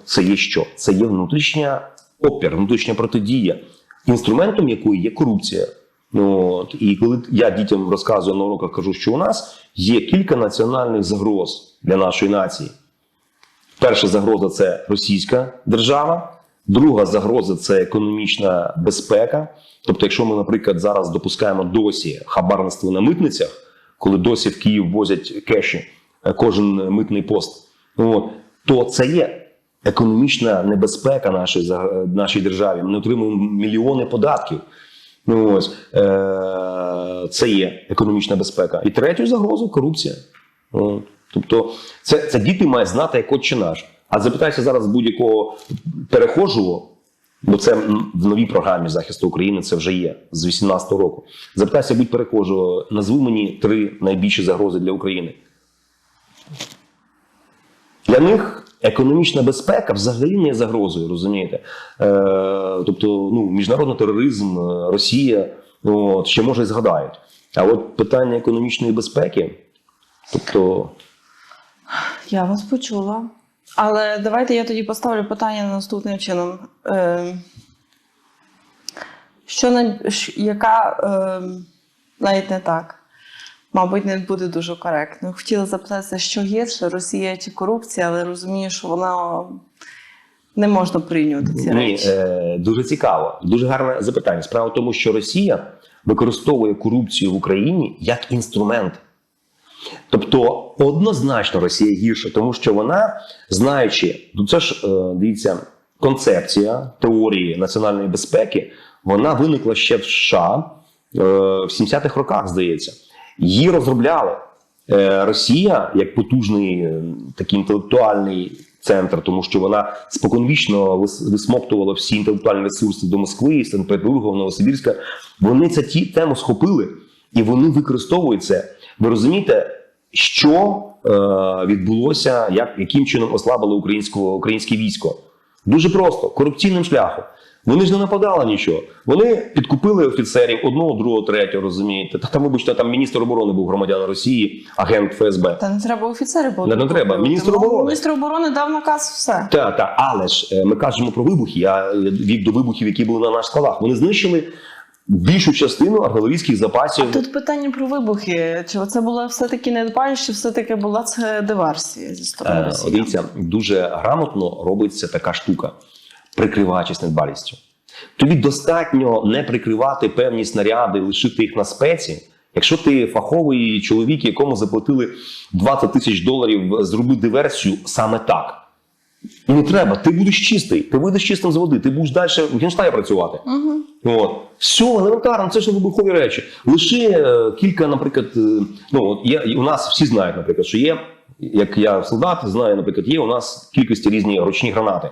це є що? Це є внутрішня опір, внутрішня протидія, інструментом якої є корупція. І коли я дітям розказую на уроках, кажу, що у нас є кілька національних загроз для нашої нації. Перша загроза – це російська держава, друга загроза – це економічна безпека. Тобто, якщо ми, наприклад, зараз допускаємо досі хабарництво на митницях, коли досі в Київ возять кеші, кожен митний пост, то це є економічна небезпека нашій державі. Ми отримуємо мільйони податків. Це є економічна безпека. І третю загрозу – корупція. Тобто це діти мають знати, як Отче наш. А запитайся зараз будь-якого перехожого, бо це в новій програмі захисту України це вже є з 2018 року. Запитайся будь-перехожого, назви мені 3 найбільші загрози для України. Для них економічна безпека взагалі не є загрозою, розумієте? Тобто, міжнародний тероризм, Росія, ще може і згадають. А от питання економічної безпеки, тобто... Я вас почула. Але давайте я тоді поставлю питання наступним чином. Навіть не так. Мабуть, не буде дуже коректно. Хотіла запитатися, що гірше, Росія чи корупція, але розумію, що вона не можна порівнювати ці речі. Дуже цікаво, дуже гарне запитання. Справа в тому, що Росія використовує корупцію в Україні як інструмент. Тобто, однозначно Росія гірша, тому що вона, знаючи, це ж, дивіться, концепція теорії національної безпеки, вона виникла ще в США в 70-х роках, здається. Її розробляли. Росія, як потужний такий інтелектуальний центр, тому що вона споконвічно висмоктувала всі інтелектуальні ресурси до Москви, Санкт-Петербурга, Новосибірська. Вони цю тему схопили і вони використовують це. Ви розумієте, що відбулося, яким чином ослабило українське військо? Дуже просто, корупційним шляхом. Вони ж не нападали нічого. Вони підкупили офіцерів одного, другого, третього, розумієте. Там, вибачте, там міністр оборони був громадян Росії, агент ФСБ. Та не треба офіцерів було. Не треба. Міністр оборони. Міністр оборони дав наказ, все. Так. Але ж ми кажемо про вибухи. Я вів до вибухів, які були на наших складах. Вони знищили більшу частину артилерійських запасів. А тут питання про вибухи. Чи це була все-таки недбалість, чи все-таки була це диверсія зі сторони Росії? Дивіться, дуже грамотно робиться така штука, прикриваючись недбалістю. Тобі достатньо не прикривати певні снаряди, лишити їх на спеці. Якщо ти фаховий чоловік, якому заплатили $20 000, зроби диверсію саме так. Не треба, ти будеш чистий, ти вийдеш чистим з води, ти будеш далі в Генштабі працювати. Все, елементарно, це ж вибухові речі. Лише кілька, наприклад, у нас всі знають, наприклад, що є, як я солдат, знаю, наприклад, є у нас кількості різні ручні гранати.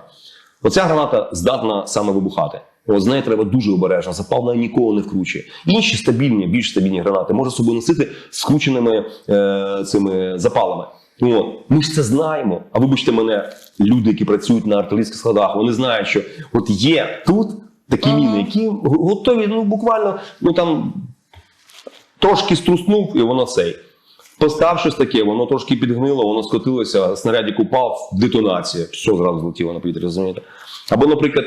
Оця граната здатна саме вибухати. З нею треба дуже обережно, запал неї ніколи не вкручує. Інші стабільні, більш стабільні гранати можна собою носити з вкрученими цими запалами. Ми ж це знаємо. А вибачте мене, люди, які працюють на артилерійських складах, вони знають, що от є тут такі міни, які готові, буквально, там трошки струснув, і воно цей. Постав щось таке, воно трошки підгнило, воно скотилося, снарядик упав, детонація. Все зразу злетіло на повітря, розумієте? Або, наприклад,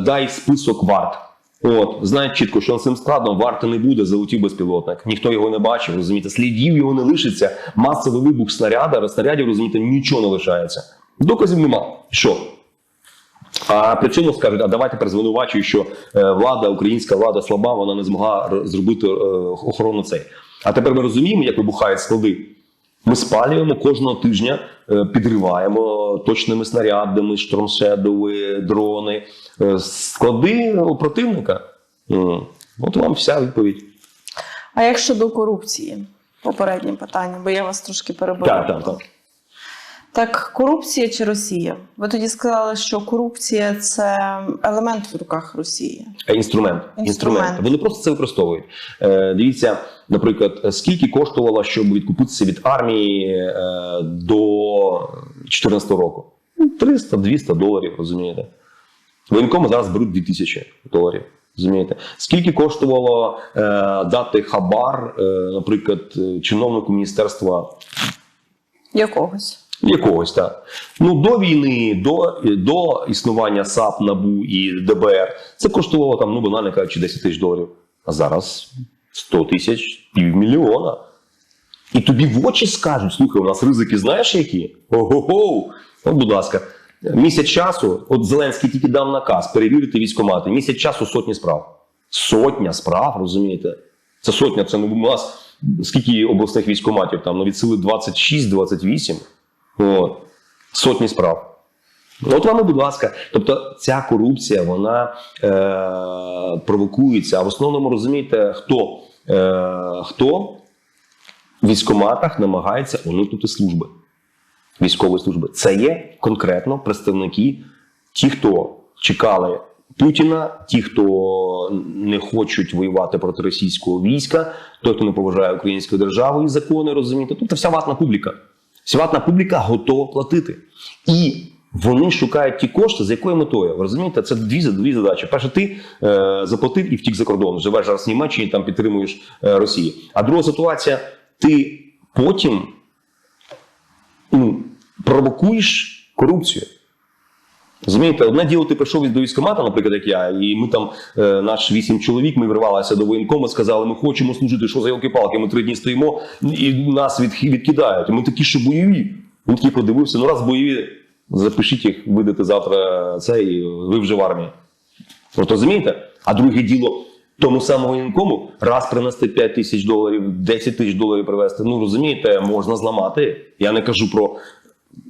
дай список варт. Знають чітко, що цим складом варти не буде, залетів безпілотник. Ніхто його не бачив, розумієте? Слідів його не лишиться. Масовий вибух снарядів, розумієте, нічого не лишається. Доказів нема. Що? А при цьому скажуть, а давайте тепер звинувачують, що українська влада слаба, вона не змогла зробити охорону цей. А тепер ми розуміємо, як вибухають склади. Ми спалюємо кожного тижня, підриваємо точними снарядами, штормшедови, дрони, склади противника. От вам вся відповідь. А як щодо корупції? Попереднє питання, бо я вас трошки перебила. Так. Так, корупція чи Росія? Ви тоді сказали, що корупція – це елемент в руках Росії. Інструмент. Вони просто це використовують. Дивіться, наприклад, скільки коштувало, щоб відкупитися від армії до 2014 року? $300-200, розумієте? Воєнкоми зараз беруть $2000, розумієте? Скільки коштувало дати хабар, наприклад, чиновнику міністерства Якогось, так. Ну, до війни, до існування САП, НАБУ і ДБР, це коштувало, там, ну, банально кажучи, $10 000. А зараз 100 000, $500 000. І тобі в очі скажуть, слухай, у нас ризики знаєш які? Ого-го! От, будь ласка, місяць часу, от Зеленський тільки дав наказ перевірити військкомати, місяць часу сотні справ. Сотня справ, розумієте? Це сотня, це у нас скільки обласних військкоматів, там, ну, від сили 26-28. От. Сотні справ. От вам і, будь ласка. Тобто ця корупція, вона провокується. А в основному, розумієте, хто в військкоматах намагається уникнути служби, військової служби. Це є конкретно представники, ті, хто чекали Путіна, ті, хто не хочуть воювати проти російського війська, той, хто не поважає українську державу і закони, розумієте. Тобто вся ватна публіка. Вся ватна публіка готова платити. І вони шукають ті кошти, з якою метою. Ви розумієте, це дві задачі. Перше, ти заплатив і втік за кордон. Живеш зараз в Німеччині, там підтримуєш Росію. А друга ситуація, ти потім провокуєш корупцію. Розумієте, одне діло, ти прийшов до військкомату, наприклад, як я, і ми там, наш 8 чоловік, ми вривалися до воєнкому, сказали, ми хочемо служити, що за йолки-палки, ми 3 дні стоїмо, і нас відкидають. Ми такі, що бойові. Він такий подивився, ну раз бойові, запишіть їх, видати завтра це, і ви вже в армії. От розумієте? А друге діло, тому самому воєнкому раз принести $5 000, $10 000 привезти, ну розумієте, можна зламати. Я не кажу про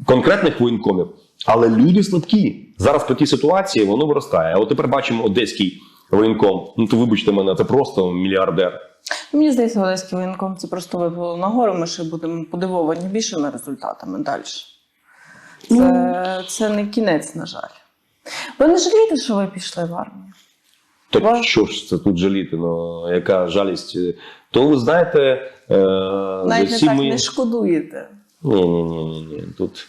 конкретних воєнкомів, але люди слабкі. Зараз по тій ситуації воно виростає. А от тепер бачимо одеський воєнком. Ну то вибачте мене, це просто мільярдер. Мені здається, одеський воєнком це просто виплило нагору. Ми ще будемо подивовані більшими результатами далі. Це не кінець, на жаль. Ви не жалієте, що ви пішли в армію? Так що ж це тут жаліти? Ну, яка жалість? То ви знаєте... Навіть не так не шкодуєте. Ні. Тут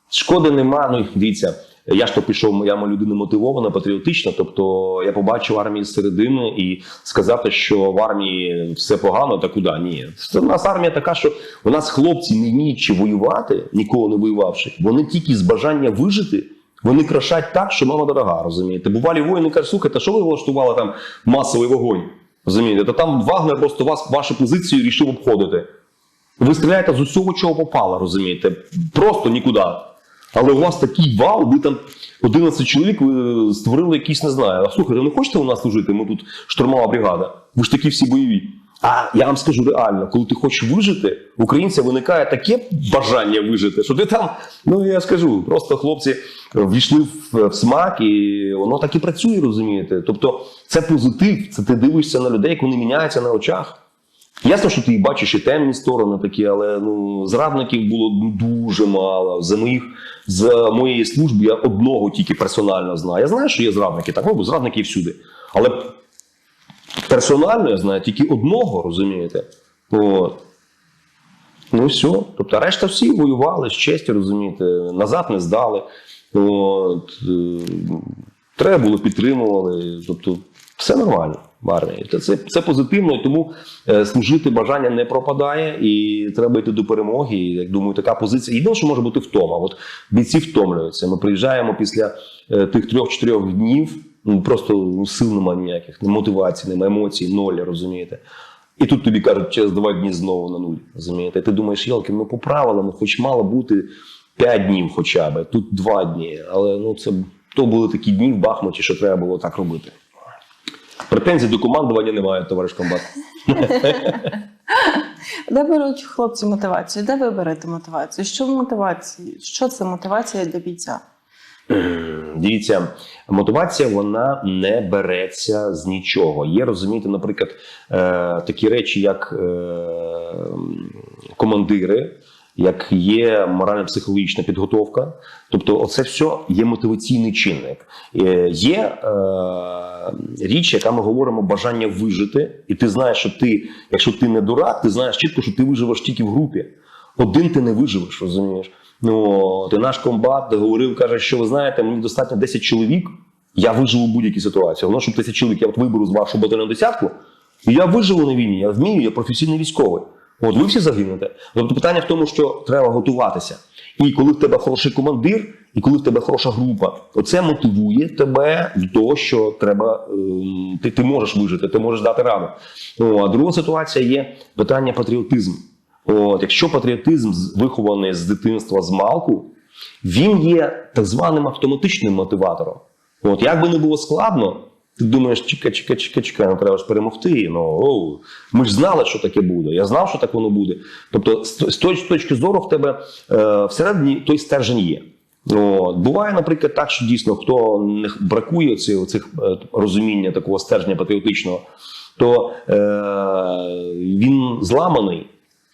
шкоди нема. Ну, дивіться, я ж то пішов, я людина мотивована, патріотична, тобто я побачив армію з середини і сказати, що в армії все погано, та куди? Ні. У нас армія така, що у нас хлопці не вміючи воювати, ніколи не воювавши, вони тільки з бажання вижити, вони крашать так, що мама дорога, розумієте. Бувалі воїни кажуть, слухайте, що ви влаштували там масовий вогонь, розумієте? Та там Вагнер просто вашу позицію рішив обходити. Ви стріляєте з усього, чого попало, розумієте? Просто нікуди. Але у вас такий вал, ви там 11 чоловік, ви створили якийсь, не знаю. А слухайте, не хочете у нас служити? Ми тут штурмова бригада. Ви ж такі всі бойові. А я вам скажу реально, коли ти хочеш вижити, у українця виникає таке бажання вижити, що ти там, ну я скажу, просто хлопці ввійшли в смак і воно так і працює, розумієте? Тобто це позитив, це ти дивишся на людей, як вони міняються на очах. Ясно, що ти бачиш і темні сторони такі, але ну, зрадників було дуже мало. За моєї служби я одного тільки персонально знаю. Я знаю, що є зрадники, так, бо зрадники всюди. Але персонально я знаю тільки одного, розумієте? От. Ну і все. Тобто решта всі воювали з честю, розумієте, назад не здали. От. Треба було підтримували. Тобто все нормально в армії. Це позитивно, і тому служити бажання не пропадає, і треба йти до перемоги. І, як думаю, така позиція. Єдине, що може бути втома. От бійці втомлюються. Ми приїжджаємо після тих 3-4 днів, ну, просто сил немає ніяких, мотивації, немає емоцій, ноль, розумієте. І тут тобі кажуть, через 2 дні знову на нуль, розумієте. І ти думаєш, йолки, ну по правилам, хоч мало бути 5 днів хоча б, тут 2 дні. Але ну, то були такі дні в Бахмуті, що треба було так робити. Претензій до командування немає, товариш комбат. Де беруть хлопці мотивацію? Де ви берете мотивацію? Що в мотивації? Що це мотивація для бійця? Дивіться, мотивація, вона не береться з нічого. Є, розумієте, наприклад, такі речі, як командири, як є морально-психологічна підготовка. Тобто оце все є мотиваційний чинник. Є річ, яка ми говоримо, бажання вижити. І ти знаєш, що ти, якщо ти не дурак, ти знаєш чітко, що ти виживеш тільки в групі. Один ти не виживеш, розумієш? Ну, ти наш комбат говорив, каже, що ви знаєте, мені достатньо 10 чоловік, я виживу в будь-якій ситуації. Головне, щоб 10 чоловік, я от виберу з вашого батальйону десятку, і я виживу на війні, я вмію, я професійний військовий. От ви всі загинете. Тобто питання в тому, що треба готуватися. І коли в тебе хороший командир, і коли в тебе хороша група, оце мотивує тебе до того, що треба, ти можеш вижити, ти можеш дати раду. А друга ситуація є питання патріотизму. От, якщо патріотизм вихований з дитинства, з малку, він є так званим автоматичним мотиватором. От, як би не було складно, ти думаєш, чекай, ну треба ж перемогти. Ну, ми ж знали, що таке буде. Я знав, що так воно буде. Тобто, з точки зору в тебе всередині той стержень є. От. Буває, наприклад, так, що дійсно, хто не бракує цих розуміння такого стержня патріотичного, то він зламаний.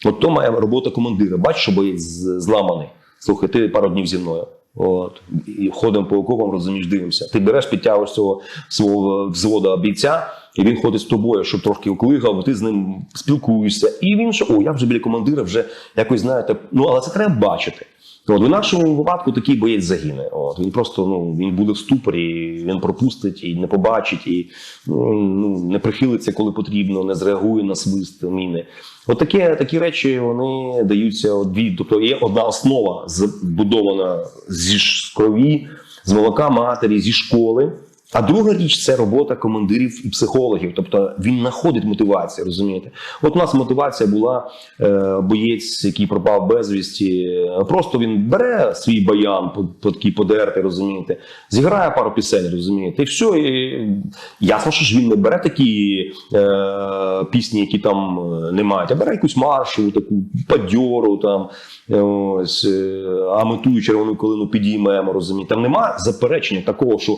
От то має робота командира. Бачиш, що боєць зламаний. Слухай, ти пару днів зі мною. От. І ходимо по окопам, розумієш, дивимося. Ти береш, підтягуєш цього свого взвода бійця, і він ходить з тобою, щоб трошки оклигав, ти з ним спілкуєшся. І він що, я вже біля командира, вже якось, знаєте, але це треба бачити. От, в інакшому випадку такий боєць загине. От, він просто він буде в ступорі, він пропустить і не побачить, і не прихилиться, коли потрібно, не зреагує на свист міни. От такі речі, вони даються тобто є одна основа збудована з крові, з молока матері, зі школи. А друга річ – це робота командирів і психологів. Тобто він знаходить мотивацію, розумієте? От у нас мотивація була боєць, який пропав безвісті. Просто він бере свій баян, такий подертий, розумієте? Зіграє пару пісень, розумієте? І все. І ясно, що ж він не бере такі пісні, які там не мають, а бере якусь маршу, таку падьору, там, ось, а ми тую червону калину підіймемо, розумієте? Там нема заперечення такого, що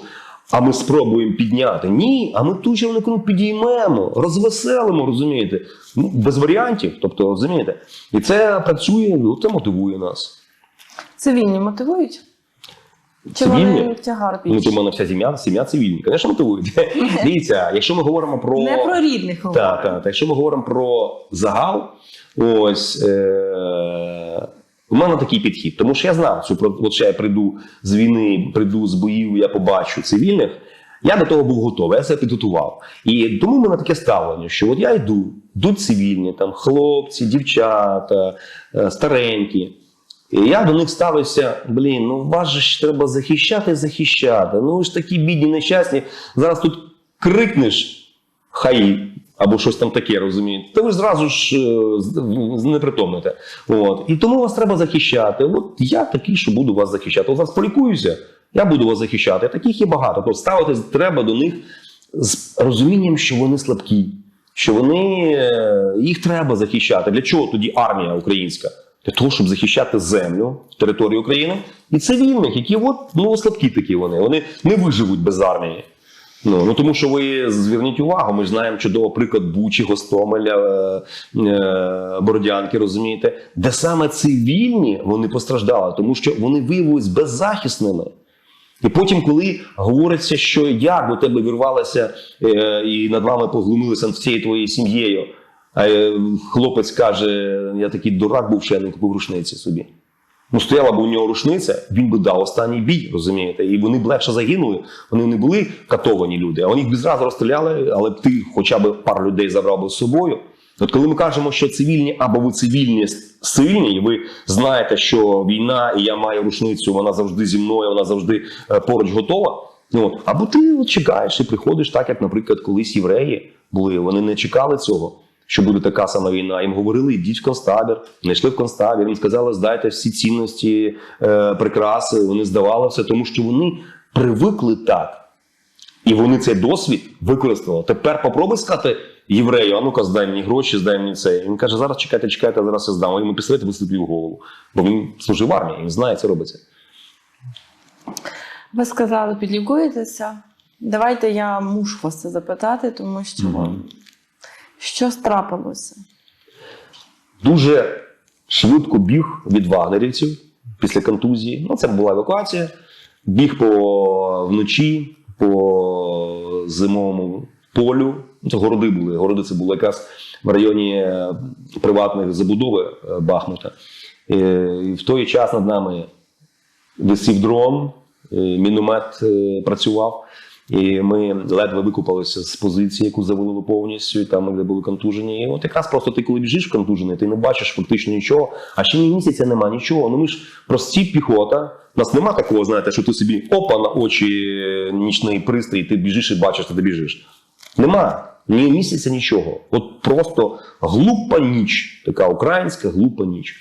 а ми спробуємо підняти. Ні, а ми ту червону підіймемо, розвеселимо, розумієте? Без варіантів, тобто, розумієте? І це працює, це мотивує нас. Цивільні мотивують? Чи Цивільні? вони тягар Ну, більше? у мене вся сім'я цивільні. Звісно, мотивують. Дивіться, якщо ми говоримо про... Не про рідних говоримо. Так. Якщо ми говоримо про загал, ось... У мене такий підхід, тому що я знав, що от я прийду з війни, прийду з боїв, я побачу цивільних, я до того був готовий, я себе підготував. І тому в мене таке ставлення, що от я йдуть цивільні, там хлопці, дівчата, старенькі. І я до них ставився, вас же ж треба захищати. Ну ви ж такі бідні, нещасні, зараз тут крикнеш, хай... або щось там таке, розумієте, то ви зразу ж знепритомните. От. І тому вас треба захищати. От я такий, що буду вас захищати. От зараз полікуюся, я буду вас захищати. Таких є багато. Тобто ставитись треба до них з розумінням, що вони слабкі, що їх треба захищати. Для чого тоді армія українська? Для того, щоб захищати землю, територію України і цивільних, які слабкі такі вони не виживуть без армії. Тому що ви зверніть увагу, ми ж знаємо чудово приклад Бучі, Гостомеля, Бородянки, розумієте, де саме цивільні вони постраждали, тому що вони виявилися беззахисними. І потім, коли говориться, що як до тебе вірвалося і над вами поглумилися всією твоєю сім'єю, а хлопець каже, я такий дурак був, що я не купив рушниці собі. Стояла б у нього рушниця, він би дав останній бій, розумієте? І вони б легше загинули, вони не були катовані люди, а вони їх відразу розстріляли, але б ти хоча б пару людей забрав би з собою. От коли ми кажемо, що цивільні, або ви цивільні сильні, і ви знаєте, що війна, і я маю рушницю, вона завжди зі мною, вона завжди поруч готова, або ти чекаєш і приходиш так, як, наприклад, колись євреї були, вони не чекали цього. Що буде така сама війна. Їм говорили, йдіть в концтабір. Не йшли в концтабір. Їм сказали, здайте всі цінності, прикраси. Вони здавали все, тому що вони привикли так. І вони цей досвід використали. Тепер попробуй сказати єврею, а ну-ка, здай мені гроші, здай мені це. Він каже, зараз чекайте, зараз я здам. А йому пістолет вистрілив в голову. Бо він служив в армії, він знає, це робиться. Ви сказали, підлікуєтеся. Давайте я мушу вас це запитати, тому що... Що трапилося? Дуже швидко біг від вагнерівців після контузії. Ну, це була евакуація. Біг вночі по зимовому полю. Це городи були. Городи це було якраз в районі приватних забудови Бахмута. І в той час над нами висів дрон, міномет працював. І ми ледве викупалися з позиції, яку завалили повністю, і там, де були контужені. І от якраз просто ти, коли біжиш контужений, ти не бачиш фактично нічого, а ще ні місяця нема нічого. Ну ми ж прості піхота. У нас нема такого, знаєте, що ти собі опа на очі нічний пристрій, ти біжиш і бачиш, що ти біжиш. Нема ні місяця, нічого. От просто глупа ніч, така українська глупа ніч.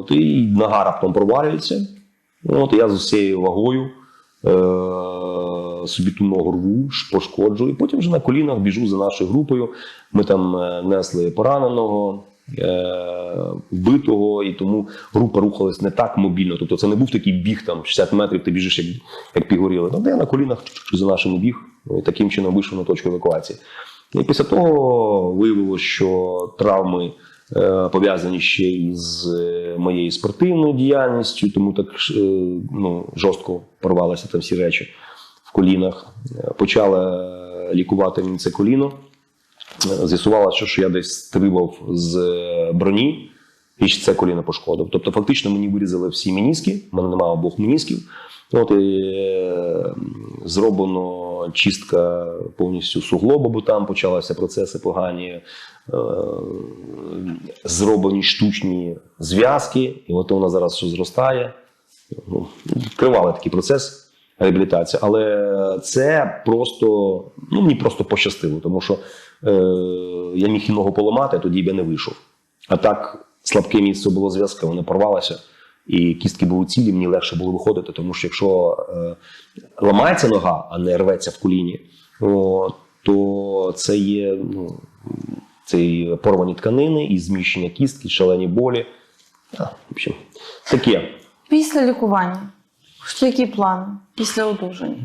І нога раптом провалюється. От я з усією вагою собі ту ногу рву, пошкоджую. Потім вже на колінах біжу за нашою групою. Ми там несли пораненого, вбитого, і тому група рухалась не так мобільно. Тобто це не був такий біг, там 60 метрів, ти біжиш як пігоріли. Тобто я на колінах за нашим біг, і таким чином вийшов на точку евакуації. І після того виявилося, що травми пов'язані ще із моєю спортивною діяльністю, тому так жорстко порвалися там всі речі в колінах. Почали лікувати мені це коліно. З'ясувалося, що я десь стрибав з броні і це коліно пошкодив. Тобто фактично мені вирізали всі меніски, в мене немає обох менісків. От, зроблено чистка повністю суглоба, бо там почалися процеси погані, зроблені штучні зв'язки, і от вона зараз що зростає. Тривалий такий процес реабілітації, але це просто, мені просто пощастило, тому що я міг і ногу поламати, а тоді б я не вийшов. А так слабке місце було зв'язка, вони порвалися. І кістки були цілі, мені легше було виходити, тому що якщо ламається нога, а не рветься в коліні, то це є це порвані тканини, і зміщення кістки, шалені болі. В общем, таке. Після лікування, які плани після одужання?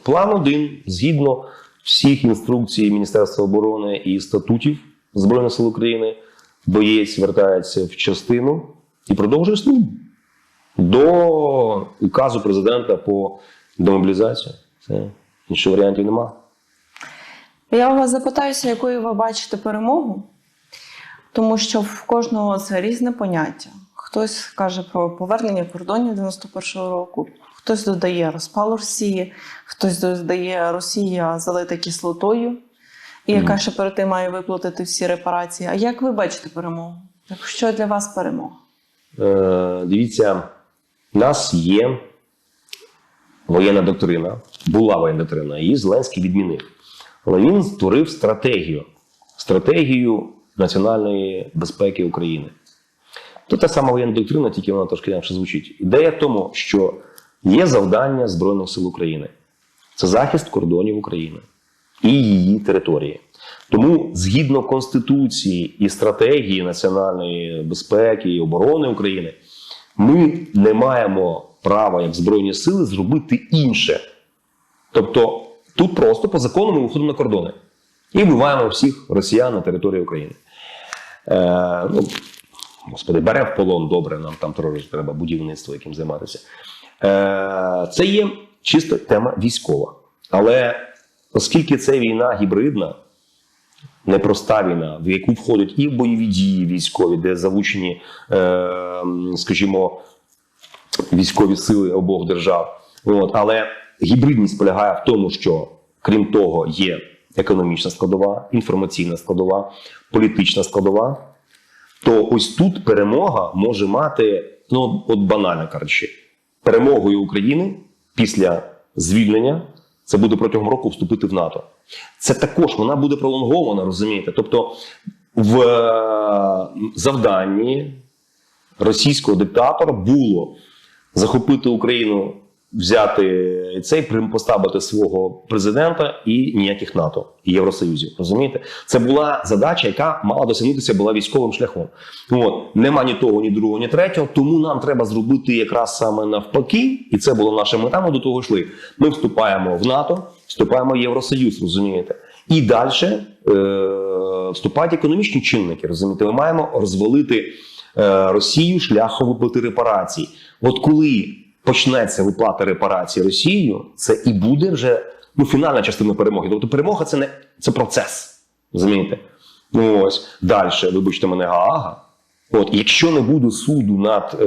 План один. Згідно всіх інструкцій Міністерства оборони і статутів Збройних сил України, боєць вертається в частину і продовжує службу. До указу президента по демобілізації. Це інших варіантів немає. Я у вас запитаюся, якою ви бачите перемогу, тому що в кожного це різне поняття. Хтось каже про повернення кордонів 91-го року, хтось додає розпал Росії, хтось додає Росія залита кислотою, і яка ще перед тим має виплатити всі репарації. А як ви бачите перемогу? Що для вас перемога? Дивіться, у нас є воєнна доктрина, була воєнна доктрина, її Зеленський відмінив. Але він створив стратегію національної безпеки України. То та сама воєнна доктрина, тільки вона трошки інакше звучить. Ідея в тому, що є завдання Збройних сил України. Це захист кордонів України і її території. Тому, згідно Конституції і стратегії національної безпеки і оборони України, ми не маємо права, як Збройні сили, зробити інше. Тобто, тут просто по закону ми виходимо на кордони і вбиваємо всіх росіян на території України. Господи, бере в полон, добре, нам там трошки треба будівництво яким займатися. Це є чисто тема військова. Але оскільки це війна гібридна, непроста війна, в яку входять і бойові дії військові, де залучені, скажімо, військові сили обох держав. Але гібридність полягає в тому, що, крім того, є економічна складова, інформаційна складова, політична складова, то ось тут перемога може мати, от банально кажучи, перемогою України після звільнення це буде протягом року вступити в НАТО. Це також, вона буде пролонгована, розумієте? Тобто в завданні російського диктатора було захопити Україну, взяти цей, поставити свого президента і ніяких НАТО і Євросоюзів. Розумієте? Це була задача, яка мала досягнутися була військовим шляхом. Нема ні того, ні другого, ні третього, тому нам треба зробити якраз саме навпаки, і це була наша мета, ми до того йшли. Ми вступаємо в НАТО, вступаємо в Євросоюз, розумієте? І далі вступають економічні чинники, розумієте? Ми маємо розвалити Росію шляхом виплати репарацій. От коли почнеться виплата репарацій Росією, це і буде вже фінальна частина перемоги. Тобто перемога це процес. Розумієте? Ну ось далі, вибачте мене, Гаага. От, якщо не буде суду над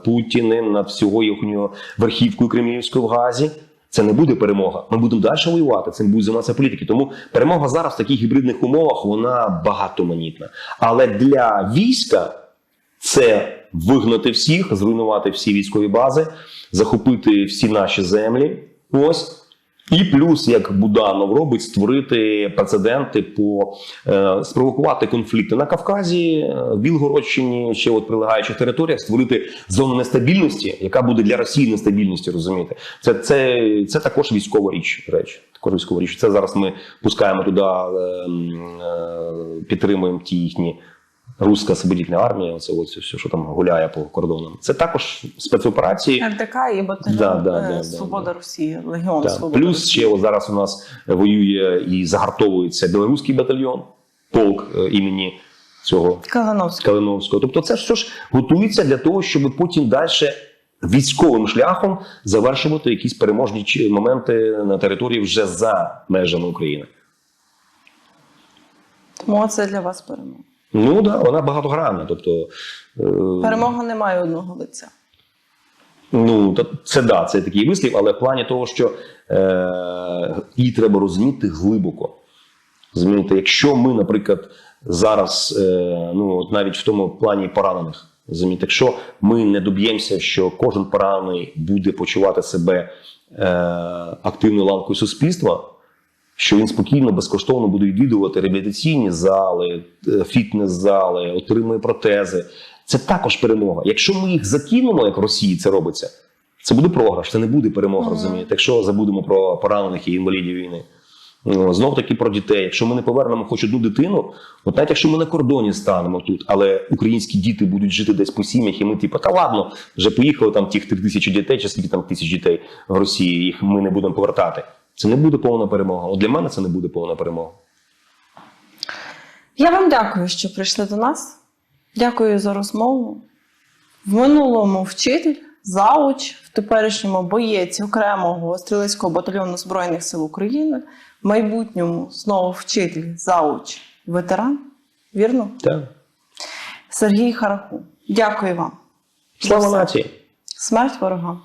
Путіним, над всього їхньою верхівкою Кремлівською в Газі, це не буде перемога. Ми будемо далі воювати, цим будуть займатися політики. Тому перемога зараз в таких гібридних умовах, вона багатоманітна. Але для війська це вигнати всіх, зруйнувати всі військові бази, захопити всі наші землі. Ось. І плюс, як Буданов робить, створити прецеденти, спровокувати конфлікти на Кавказі, в Білгородщині, ще от прилегаючих територіях, створити зону нестабільності, яка буде для Росії нестабільністю, розумієте? Це також військова річ. Також військова річ. Це зараз ми пускаємо туди, підтримуємо ті їхні Руська освободительна армія, оце ось все, що там гуляє по кордонам. Це також спецоперації. РДК і батальйон Свобода Росії, Легіон Свобода Плюс Росії. ще зараз у нас воює і загартовується білоруський батальйон, полк імені цього Калиновського. Тобто це все ж готується для того, щоб потім далі військовим шляхом завершувати якісь переможні моменти на території вже за межами України. Тому це для вас перемога. Ну так, вона багатогранна. Тобто, перемога не має одного лиця. Ну, це такий вислів, але в плані того, що її треба розуміти глибоко. Розумієте, якщо ми, наприклад, зараз, навіть в тому плані поранених, розумієте, якщо ми не доб'ємося, що кожен поранений буде почувати себе активною ланкою суспільства, що він спокійно, безкоштовно буде відвідувати реабілітаційні зали, фітнес-зали, отримує протези. Це також перемога. Якщо ми їх закинемо, як в Росії це робиться, це буде програш, це не буде перемога, розумієте? Якщо забудемо про поранених і інвалідів війни. Знов таки про дітей. Якщо ми не повернемо хоч одну дитину, от навіть якщо ми на кордоні станемо тут, але українські діти будуть жити десь по сім'ях, і ми та ладно, вже поїхали там тих 3000 дітей, чи скільки там тисяч дітей в Росії, їх ми не будемо повертати. Це не буде повна перемога. От для мене це не буде повна перемога. Я вам дякую, що прийшли до нас. Дякую за розмову. В минулому вчитель, зауч, в теперішньому боєць окремого стрілецького батальйону Збройних сил України, в майбутньому знову вчитель, зауч, ветеран. Вірно? Так. Сергій Харахун. Дякую вам. Слава нації! Смерть ворогам!